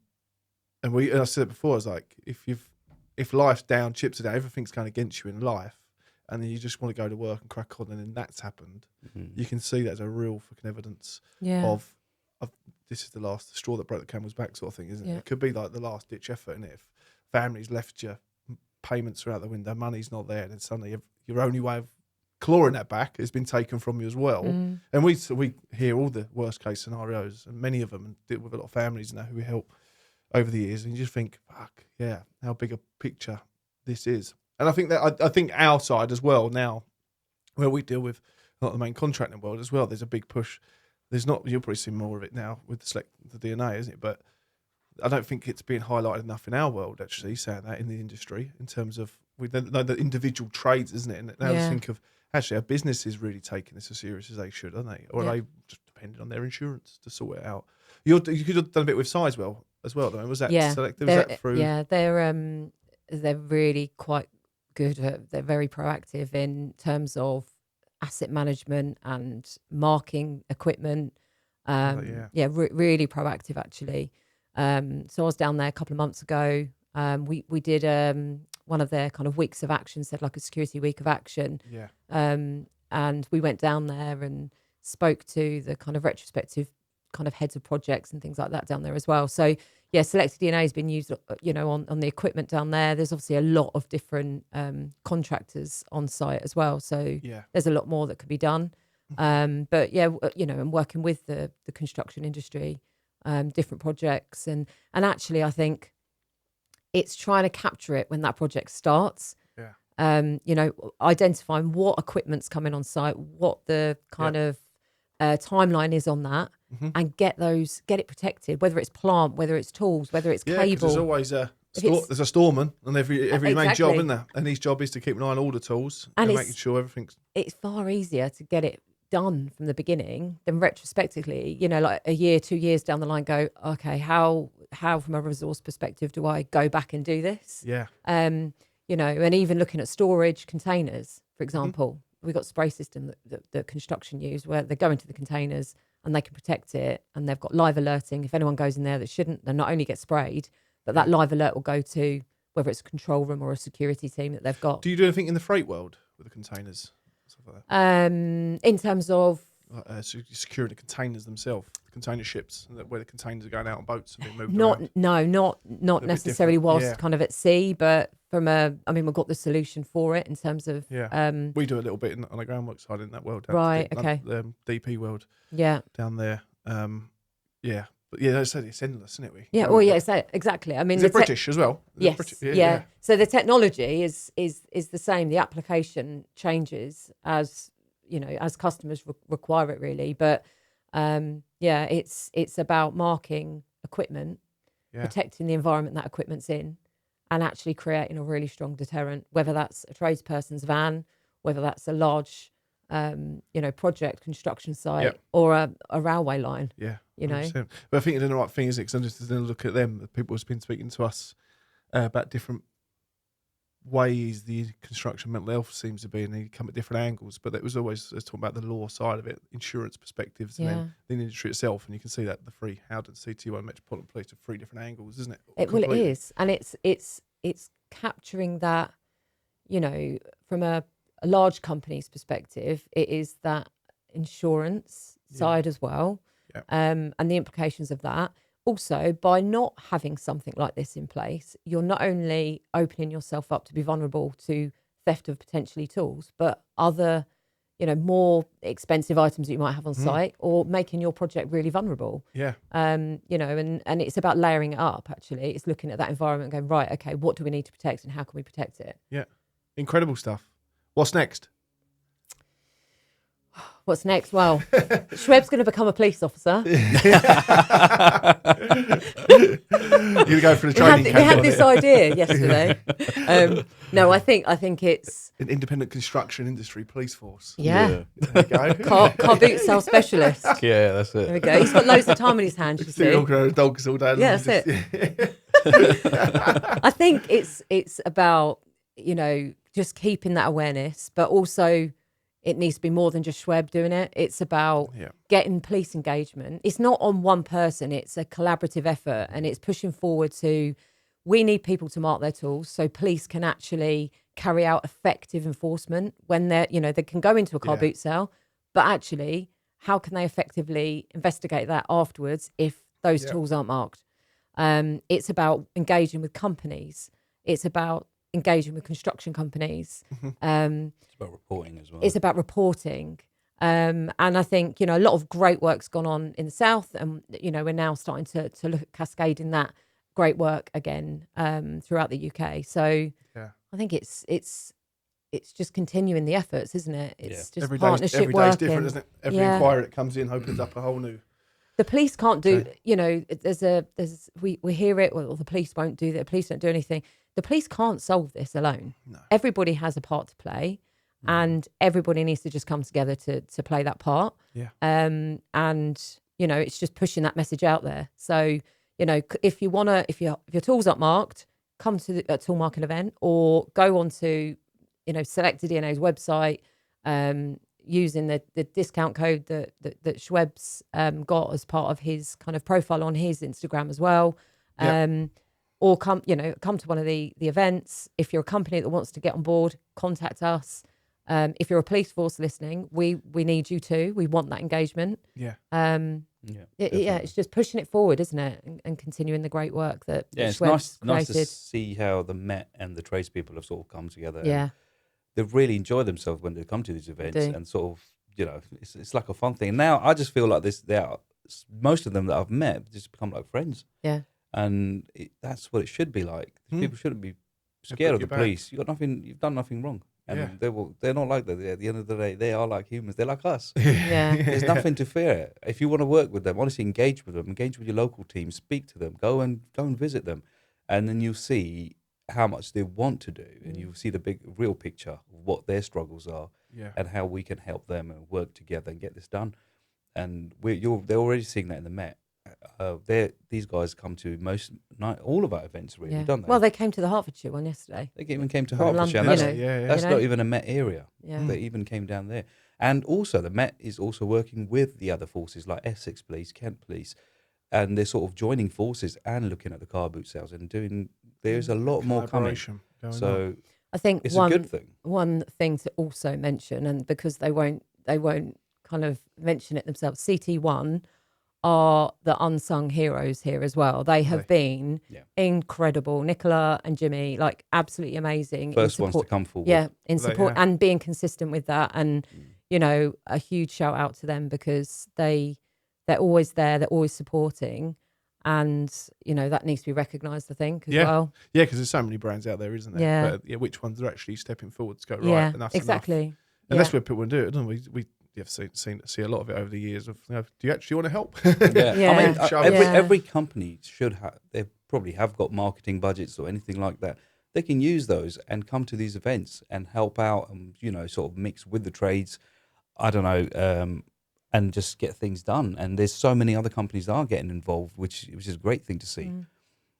I said it before, I was like, if life's down, chips are down, everything's going against you in life, and then you just want to go to work and crack on, and then that's happened, you can see that as a real fucking evidence of this is the straw that broke the camel's back sort of thing, isn't it? It could be like the last ditch effort, innit? If families left you, payments are out the window, money's not there, and then suddenly your only way of clawing that back has been taken from you as well. And we hear all the worst case scenarios, and many of them, and deal with a lot of families now who we help over the years, and you just think, fuck, yeah, how big a picture this is. And I think that I think our side as well now, where we deal with a lot of the main contracting world as well, there's a big push. There's not, you'll probably see more of it now with the DNA, isn't it? But I don't think it's being highlighted enough in our world, actually, saying that in the industry, in terms of the individual trades, isn't it? And now I just think of, actually, our business is really taking this as serious as they should, aren't they? Or are they just depending on their insurance to sort it out? You could have done a bit with Sizewell as well, though. Was that Selecta? Was that through? Yeah, they're really quite good. They're very proactive in terms of asset management and marking equipment. Really proactive, actually. So I was down there a couple of months ago. We did one of their kind of weeks of action, said like a security week of action. And we went down there and spoke to the kind of retrospective kind of heads of projects and things like that down there as well. So SelectaDNA has been used, on the equipment down there. There's obviously a lot of different contractors on site as well. So there's a lot more that could be done. And working with the construction industry, different projects, and actually I think it's trying to capture it when that project starts. Identifying what equipment's coming on site, what the kind of timeline is on that, and get it protected, whether it's plant, whether it's tools, whether it's cable. There's always there's a storeman on every main job, isn't there? And his job is to keep an eye on all the tools and making sure everything's. It's far easier to get it done from the beginning than retrospectively, like a year, 2 years down the line, go, okay, how from a resource perspective do I go back and do this? And even looking at storage containers, for example, we've got a spray system that construction use where they go into the containers and they can protect it, and they've got live alerting. If anyone goes in there that shouldn't, they'll not only get sprayed, but that live alert will go to whether it's a control room or a security team that they've got. Do you do anything in the freight world with the containers? Stuff like that? In terms of securing the containers themselves, the container ships, where the containers are going out on boats and being moved around. Not necessarily whilst kind of at sea, but from we've got the solution for it in terms of we do a little bit on the groundwork side in that world, the DP world, down there, but it's endless, isn't it? Exactly. Is it British as well? So the technology is the same. The application changes as as customers require it, really. But it's about marking equipment, protecting the environment that equipment's in, and actually creating a really strong deterrent. Whether that's a tradesperson's van, whether that's a large project construction site, or a railway line. But I think you're doing the right thing, is it? Because I'm just going to look at them. The people who've been speaking to us about different ways the construction mental health seems to be, and they come at different angles. But it was always talking about the law side of it, insurance perspectives, and then the industry itself. And you can see that the three Howden, CT1, Metropolitan Police are three different angles, isn't it? It is, and it's capturing that. From a large company's perspective, it is that insurance side as well, and the implications of that. Also, by not having something like this in place, you're not only opening yourself up to be vulnerable to theft of potentially tools, but other, more expensive items that you might have on site, or making your project really vulnerable. Yeah. And it's about layering it up. Actually, it's looking at that environment and going, right, okay, what do we need to protect and how can we protect it? Yeah. Incredible stuff. What's next? What's next? Well, Shoaib's going to become a police officer. You're going to go for the training camp. We had this idea yesterday. No, I think it's an independent construction industry police force. Yeah. There you go. car boot sale specialist. Yeah, that's it. There we go. He's got loads of time on his hands. You see. Still walking around with dogs all day. Yeah, that's it. I think it's about just keeping that awareness, but also it needs to be more than just Shoaib doing it. It's about getting police engagement. It's not on one person. It's a collaborative effort, and it's pushing forward to, we need people to mark their tools so police can actually carry out effective enforcement when they're, they can go into a car boot sale, but actually, how can they effectively investigate that afterwards if those tools aren't marked? It's about engaging with companies. It's about engaging with construction companies. It's about reporting as well. It's about reporting. And I think, a lot of great work's gone on in the South, and, we're now starting to look at cascading that great work again throughout the UK. So I think it's just continuing the efforts, isn't it? It's just every partnership every working. day's different, isn't it? Every inquiry that comes in opens up a whole new... The police can't do, we hear it, well, the police won't do that, the police don't do anything. The police can't solve this alone. No. Everybody has a part to play, and everybody needs to just come together to play that part. Yeah. And, it's just pushing that message out there. So, if your tools aren't marked, come to a tool marking event, or go on to, SelectaDNA's website, using the discount code that Shoaib's got as part of his kind of profile on his Instagram as well. Or come to one of the events. If you're a company that wants to get on board, contact us. If you're a police force listening, we need you too. We want that engagement. Yeah. It's just pushing it forward, isn't it? And continuing the great work that it's Shoaib's nice created. to see how the Met and the tradespeople have sort of come together. Yeah. They really enjoy themselves when they come to these events, and sort of, it's like a fun thing. And now I just feel like most of them that I've met just become like friends. Yeah. And that's what it should be like. People shouldn't be scared of the police. You've done nothing wrong. And they're not like that. At the end of the day, they are like humans. They're like us. Yeah. There's nothing to fear. If you want to work with them, honestly, engage with them. Engage with your local team. Speak to them. Go and visit them, and then you'll see how much they want to do, and you'll see the real picture of what their struggles are, and how we can help them and work together and get this done. And they're already seeing that in the Met. These guys come to all of our events, really, don't they? Well, they came to the Hertfordshire one yesterday. They even came to From Hertfordshire. London, That's not even a Met area. Yeah. They even came down there. And also, the Met is also working with the other forces like Essex Police, Kent Police, and they're sort of joining forces and looking at the car boot sales and doing. There's a lot more coming. So I think it's a good thing. One thing to also mention, and because they won't kind of mention it themselves, CT1 are the unsung heroes here as well. They have been incredible. Nicola and Jimmy, like absolutely amazing. First ones to come forward. Yeah, in support and being consistent with that. And, a huge shout out to them, because they're always there. They're always supporting. And, that needs to be recognised, I think, as well. Yeah, because there's so many brands out there, isn't there? Yeah. But which ones are actually stepping forward to go, right, enough's exactly. enough. And that's where people do it, don't we? You've see a lot of it over the years of, do you actually want to help? I mean, every company should have, they probably have got marketing budgets or anything like that. They can use those and come to these events and help out and, sort of mix with the trades, I don't know, and just get things done. And there's so many other companies that are getting involved, which is a great thing to see.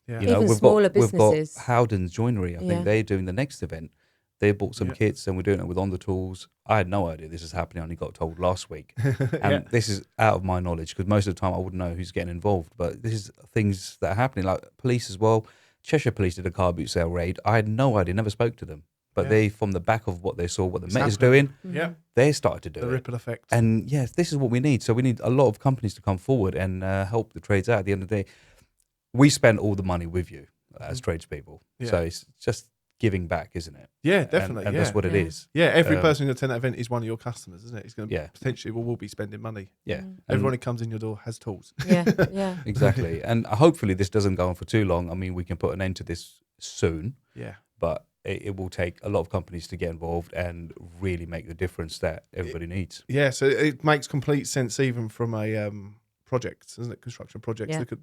Yeah. Even smaller businesses. We've got Howden's Joinery. I think they're doing the next event. They bought some kits, and we're doing it with On the Tools. I had no idea this is happening. I only got told last week. And this is out of my knowledge, because most of the time I wouldn't know who's getting involved. But this is things that are happening, like police as well. Cheshire Police did a car boot sale raid. I had no idea, never spoke to them. But they, from the back of what they saw, what the Met is doing, they started to do the ripple effect. And yes, this is what we need. So we need a lot of companies to come forward and help the trades out. At the end of the day, we spend all the money with you as tradespeople. So it's just giving back, isn't it? Yeah, definitely. And yeah. that's what it is. Yeah, every person who attend that event is one of your customers, isn't it? It's going to potentially will be spending money. Yeah. Everyone who comes in your door has tools. Yeah. Exactly. And hopefully this doesn't go on for too long. I mean, we can put an end to this soon. Yeah. But it will take a lot of companies to get involved and really make the difference that everybody needs. Yeah, so it makes complete sense even from a project, isn't it? Construction projects. Yeah. Look at,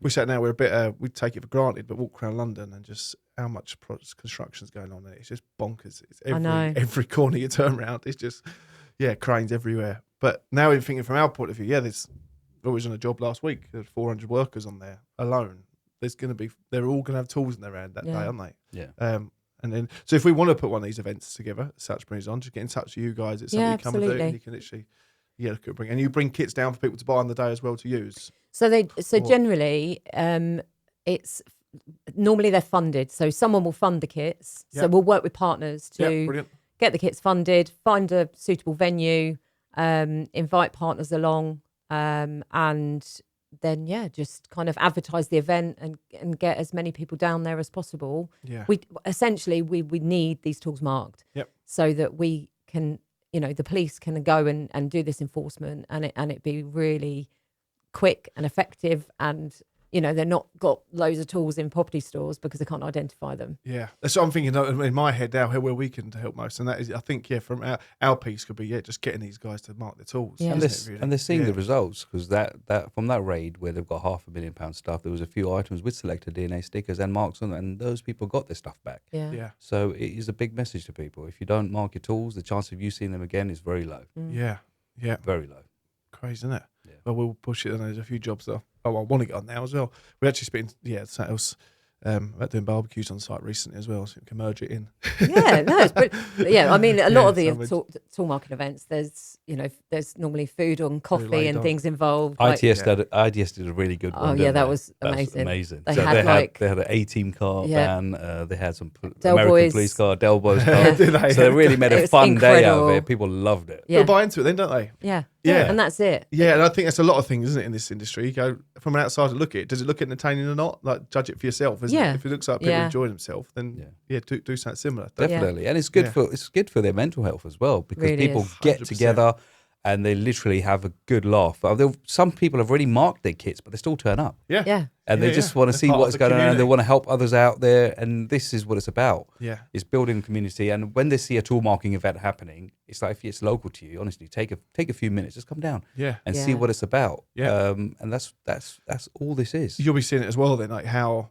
we sat now, we're a bit, we take it for granted, but walk around London and just how much construction's going on there. It's just bonkers. It's every corner you turn around. It's just, cranes everywhere. But now we're thinking from our point of view, there's always on a job last week. There's 400 workers on there alone. They're all going to have tools in their hand that day, aren't they? Yeah. And then, so if we want to put one of these events together, such brings on, just get in touch with you guys. It's something you come and do, and you can literally, look at and you bring kits down for people to buy on the day as well to use. Generally, it's normally they're funded. So someone will fund the kits. So we'll work with partners to get the kits funded, find a suitable venue, invite partners along, and then just kind of advertise the event and get as many people down there as possible. We need these tools marked so that we can, the police can go and do this enforcement and it be really quick and effective, and they're not got loads of tools in property stores because they can't identify them. Yeah, that's what I'm thinking in my head now, where we can help most, and that is, I think, from our piece could be just getting these guys to mark the tools. Yeah. And they're seeing the results, because that from that raid where they've got £500,000 stuff, there was a few items with SelectaDNA stickers and marks on it, and those people got their stuff back. Yeah. So it is a big message to people. If you don't mark your tools, the chance of you seeing them again is very low. Yeah. Very low. Crazy, isn't it? Yeah. Well, we'll push it, and there's a few jobs though. I want to get on now as well. We actually spent something else about doing barbecues on site recently as well, so we can merge it in. I mean, a lot of the tool marking events, there's normally food and coffee and things involved. IDS did a really good one. That was amazing. They had an A-team car van. They had some Del American Boys. police car, Del Boys car. So they really made a fun day out of it. People loved it. They'll buy into it then, don't they? Yeah, and that's it. Yeah, and I think that's a lot of things, isn't it, in this industry? You go from an outsider to look at it. Does it look entertaining or not? Like, judge it for yourself, isn't it? If it looks like people enjoy themselves, then do something similar. Definitely, and it's good for their mental health as well, because really people get 100%. Together and they literally have a good laugh. Some people have already marked their kits, but they still turn up. And they just want to see what's going on, and they want to help others out there. And this is what it's about. It's building community. And when they see a tool marking event happening, it's like, if it's local to you, honestly, take a few minutes, just come down and see what it's about. And that's all this is. You'll be seeing it as well then, like how,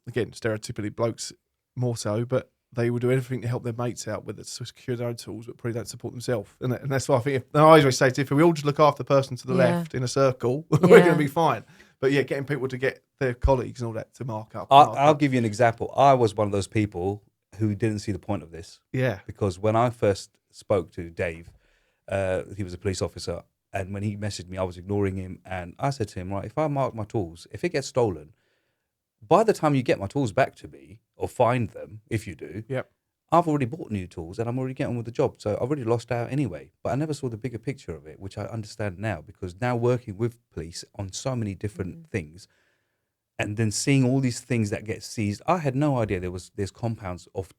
again, stereotypically blokes more so, but they will do everything to help their mates out with it, to secure their own tools, but probably don't support themselves. And that's why I think, I always say, if we all just look after the person to the left in a circle, we're going to be fine. But getting people to get their colleagues and all that to mark up. I'll give you an example. I was one of those people who didn't see the point of this. Because when I first spoke to Dave, he was a police officer, and when he messaged me, I was ignoring him. And I said to him, right, if I mark my tools, if it gets stolen, by the time you get my tools back to me, or find them, if you do, I've already bought new tools and I'm already getting on with the job. So I've already lost out anyway. But I never saw the bigger picture of it, which I understand now, because now working with police on so many different things, and then seeing all these things that get seized, I had no idea there's compounds of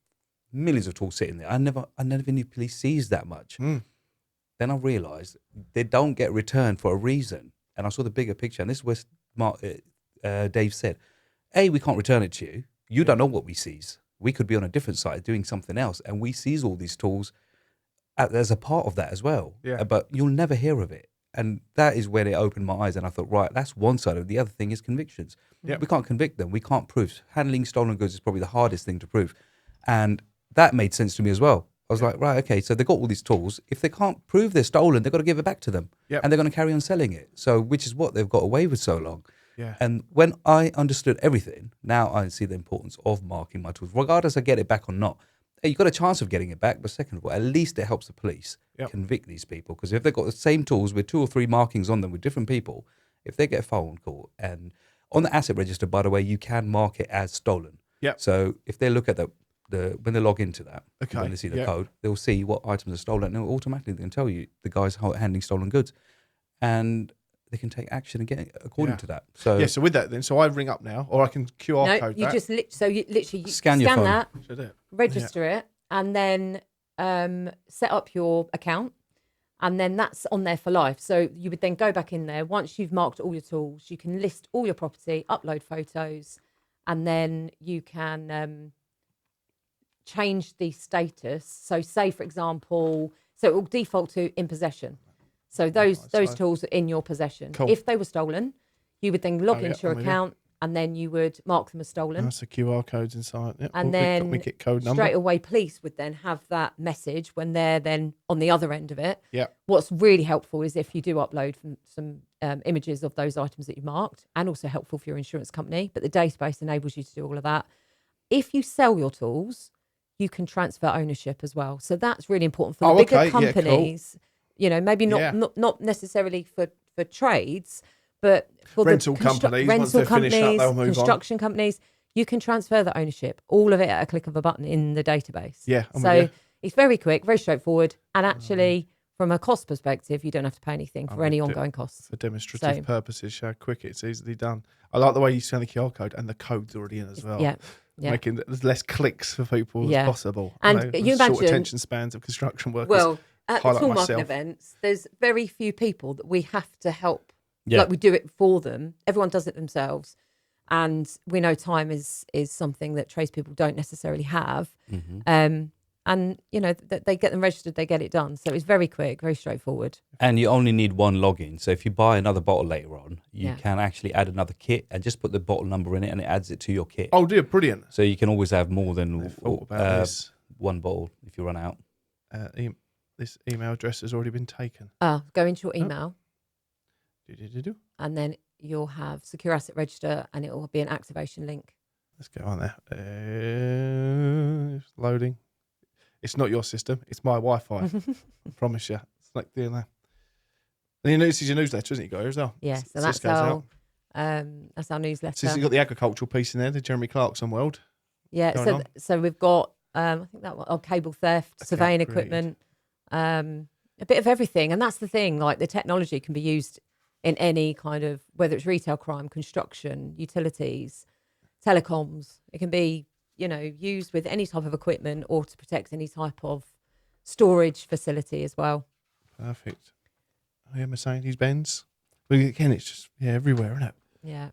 millions of tools sitting there. I never knew police seized that much. Then I realised they don't get returned for a reason. And I saw the bigger picture. And this is where Dave said, we can't return it to you. You don't know what we seize. We could be on a different site doing something else, and we seize all these tools as a part of that as well. But you'll never hear of it. And that is when it opened my eyes, and I thought, right, that's one side of it. The other thing is convictions. We can't convict them. We can't prove. Handling stolen goods is probably the hardest thing to prove. And that made sense to me as well. I was like, right, okay, so they've got all these tools. If they can't prove they're stolen, they've got to give it back to them. And they're going to carry on selling it. So, which is what they've got away with so long. And when I understood everything, now I see the importance of marking my tools, regardless I get it back or not. You've got a chance of getting it back, but second of all, at least it helps the police convict these people. Because if they've got the same tools with 2 or 3 markings on them with different people, if they get a phone call, and on the asset register, by the way, you can mark it as stolen. So if they look at when they log into that, when they see the code, they'll see what items are stolen, and automatically they can tell you the guy's handling stolen goods. And they can take action again according to that. So yeah. So with that, then, so I ring up now, or I can QR code you that. just you literally Scan your phone. that, Should I do it? register it, and then set up your account, and then that's on there for life. So you would then go back in there once you've marked all your tools. You can list all your property, upload photos, and then you can change the status. So say, for example, so it will default to in possession. So those tools are in your possession. Cool. If they were stolen, you would then log into your I'm with you. account, and then you would mark them as stolen. That's the QR codes inside. Yep. And got then my kit code number. straight away, police would then have that message when they're then on the other end of it. Yeah. What's really helpful is if you do upload some images of those items that you've marked, and also helpful for your insurance company. But the database enables you to do all of that. If you sell your tools, you can transfer ownership as well. So that's really important for the bigger okay. Yeah, companies. You know, maybe not necessarily for trades, but for Rental the companies, once they're finished up, they'll move on. construction companies, you can transfer the ownership, all of it at a click of a button in the database. Yeah, I'm with so you. it's very quick, very straightforward, and actually, from a cost perspective, you don't have to pay anything for any ongoing costs. For demonstrative purposes, show how quick it's easily done. I like the way you scan the QR code and the code's already in as well. Yeah. Making as less clicks for people as possible. And I know, you short imagine attention spans of construction workers. Well, at the highlight tool marketing myself. events, there's very few people that we have to help. Yeah. Like we do it for them. Everyone does it themselves. And we know time is something that tradespeople don't necessarily have. Mm-hmm. And, you know, they get them registered, they get it done. So it's very quick, very straightforward. And you only need one login. So if you buy another bottle later on, you can actually add another kit and just put the bottle number in it, and it adds it to your kit. Oh, dear, brilliant. So you can always have more than Thought about this. one bottle if you run out. This email address has already been taken. Go into your email, Do-do-do-do. and then you'll have Secure Asset Register, and it will be an activation link. Let's go on there. It's loading. It's not your system. It's my Wi-Fi. I promise you. It's like doing that. And this is your newsletter, isn't it, guys? As well. Yeah, so This that's goes out. our newsletter. So you've got the agricultural piece in there, the Jeremy Clarkson world. Yeah, going on. so we've got I think that one, cable theft, surveying great. equipment, a bit of everything. And that's the thing, like the technology can be used in any kind of, whether it's retail crime, construction, utilities, telecoms. It can be, you know, used with any type of equipment or to protect any type of storage facility as well. Perfect. I am Mercedes Benz. But again, it's just everywhere, isn't it? Yeah.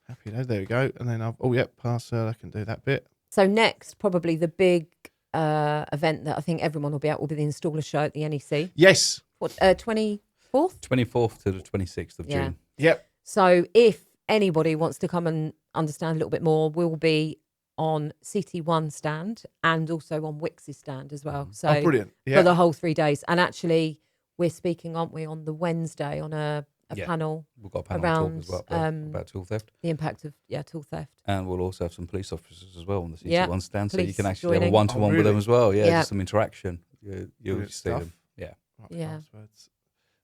Happy days. There we go. And then password. I can do that bit. So next, probably the big event that I think everyone will be at will be the installer show at the NEC. Yes. What, 24th? 24th to the 26th of June. Yep. So if anybody wants to come and understand a little bit more, we'll be on CT1 stand and also on Wix's stand as well. So brilliant. Yeah. for the whole 3 days. And actually, we're speaking, aren't we, on the Wednesday on a panel We've got a panel around talk as well about tool theft. the impact of tool theft. And we'll also have some police officers as well on the CT1 stand, so you police can actually have a joining. one-to-one with them as well. Yeah, Yeah. just some interaction. You'll Brilliant see stuff. them. Yeah. Right, Yeah. passwords.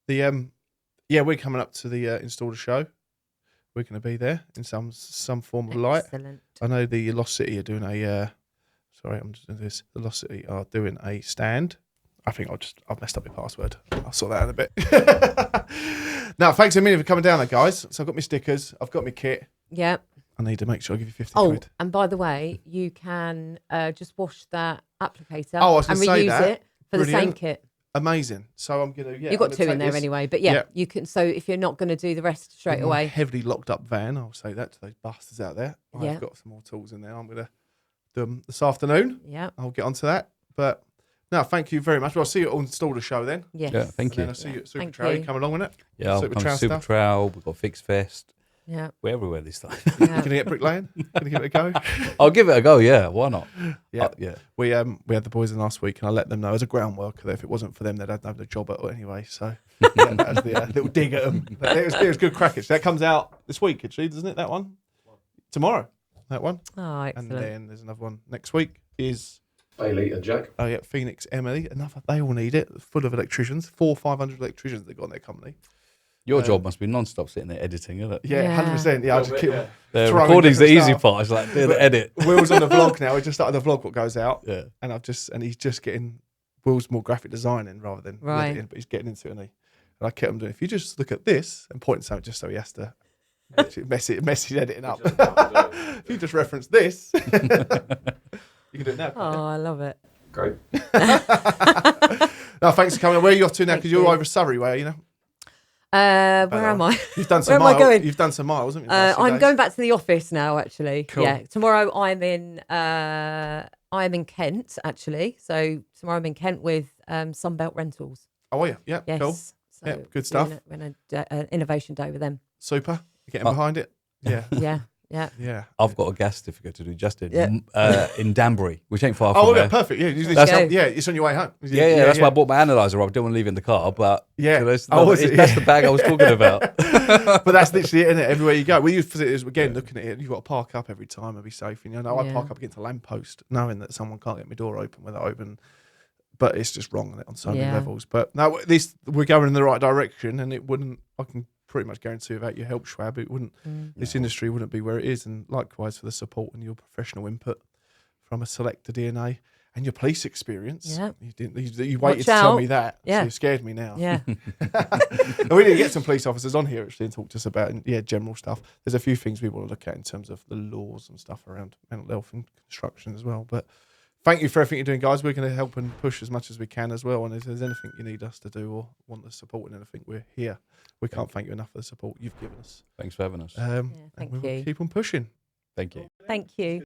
We're coming up to the installer show. We're going to be there in some form of light. Excellent. I know the Lost City are doing a. Sorry, I'm just doing this. The Lost City are doing a stand. I think I've messed up my password. I'll sort that out in a bit. Now, thanks a million for coming down there, guys. So I've got my stickers. I've got my kit. Yeah. I need to make sure I give you 50 Oh, quid. and by the way, you can just wash that applicator Oh, I was and gonna say reuse that. it for the same Brilliant. kit. Amazing. So I'm going to. You've got 2 in there anyway, but you can. So if you're not going to do the rest straight My away, heavily locked up van. I'll say that to those bastards out there. Yeah. I've got some more tools in there. I'm going to do them this afternoon. yeah, I'll get onto that. But no, thank you very much. Well, I'll see you at Installer Show then. yes, Yeah, thank And then you. I'll see you at Super Thank Trail. You you. come along with it? Yeah, I'll Super come Trail Super stuff. Trail. We've got Fix Fest. yeah. We're everywhere this time. You yeah. going to get bricklaying? Going to give it a go? I'll give it a go. Yeah, why not? Yeah. Yeah. We had the boys in last week, and I let them know as a ground worker that if it wasn't for them, they'd have no job at all anyway. So yeah, that was the little dig at them. But it was good crack. That comes out this week, actually, doesn't it? That one tomorrow. That one, Oh, and excellent. then there's another one next week. Is Bailey and Jack. Phoenix Emily. Another. They all need it. Full of electricians. 500 electricians they've got in their company. Your job must be non-stop sitting there editing, isn't it? Yeah, 100%. Yeah, I just keep The throwing recording's the different easy stuff. part. It's like do the edit. Will's on the vlog now. We just started the vlog. What goes out? Yeah. And he's just getting Will's more graphic designing rather than Right. editing, but he's getting into it. And And I kept him doing, if you just look at this and point something just so he has to message editing up. If you just reference this, you can do it now. Oh, I love it. Great. No, thanks for coming. Where are you off to now? Thank Because you're you. over Surrey way, you know? Where am I? You've done some Where am I miles. going? You've done some miles, haven't you? last few I'm days? going back to the office now, actually. Cool. Yeah. Tomorrow I'm in Kent, actually. So tomorrow I'm in Kent with Sunbelt Rentals. Oh, are you? Yeah, Yes. cool. So Yeah, good stuff. We're in an innovation day with them. Super. You're getting behind it? Yeah. Yeah. Yeah. Yeah. I've got a gas certificate to do just Yeah. in Danbury, which ain't far from Oh, there. yeah, perfect. Yeah, Let's go. yeah, it's on your way home. Yeah, that's why I bought my analyzer up. I didn't want to leave it in the car, but Yeah. that's, Oh, was it? that's Yeah. the bag I was talking about. But that's literally it, isn't it? Everywhere you go. We use it again, looking at it, you've got to park up every time and be safe. And you know, I Yeah. park up against a lamppost knowing that someone can't get my door open without open. But it's just wrong on so many Yeah. levels. But no, we're going in the right direction, and it wouldn't. I can pretty much guarantee without your help, Shoaib, it wouldn't. This industry wouldn't be where it is. And likewise for the support and your professional input from a SelectaDNA and your police experience. Yeah. You waited to Watch tell out. me that. Yeah. So you scared me now. Yeah. And we didn't get some police officers on here actually and talk to us about general stuff. There's a few things we want to look at in terms of the laws and stuff around mental health and construction as well. But thank you for everything you're doing, guys. We're going to help and push as much as we can as well. And if there's anything you need us to do or want the support in anything, we're here. We can't thank you enough for the support you've given us. Thanks for having us. Thank and we will you. keep on pushing. Thank you. Thank you.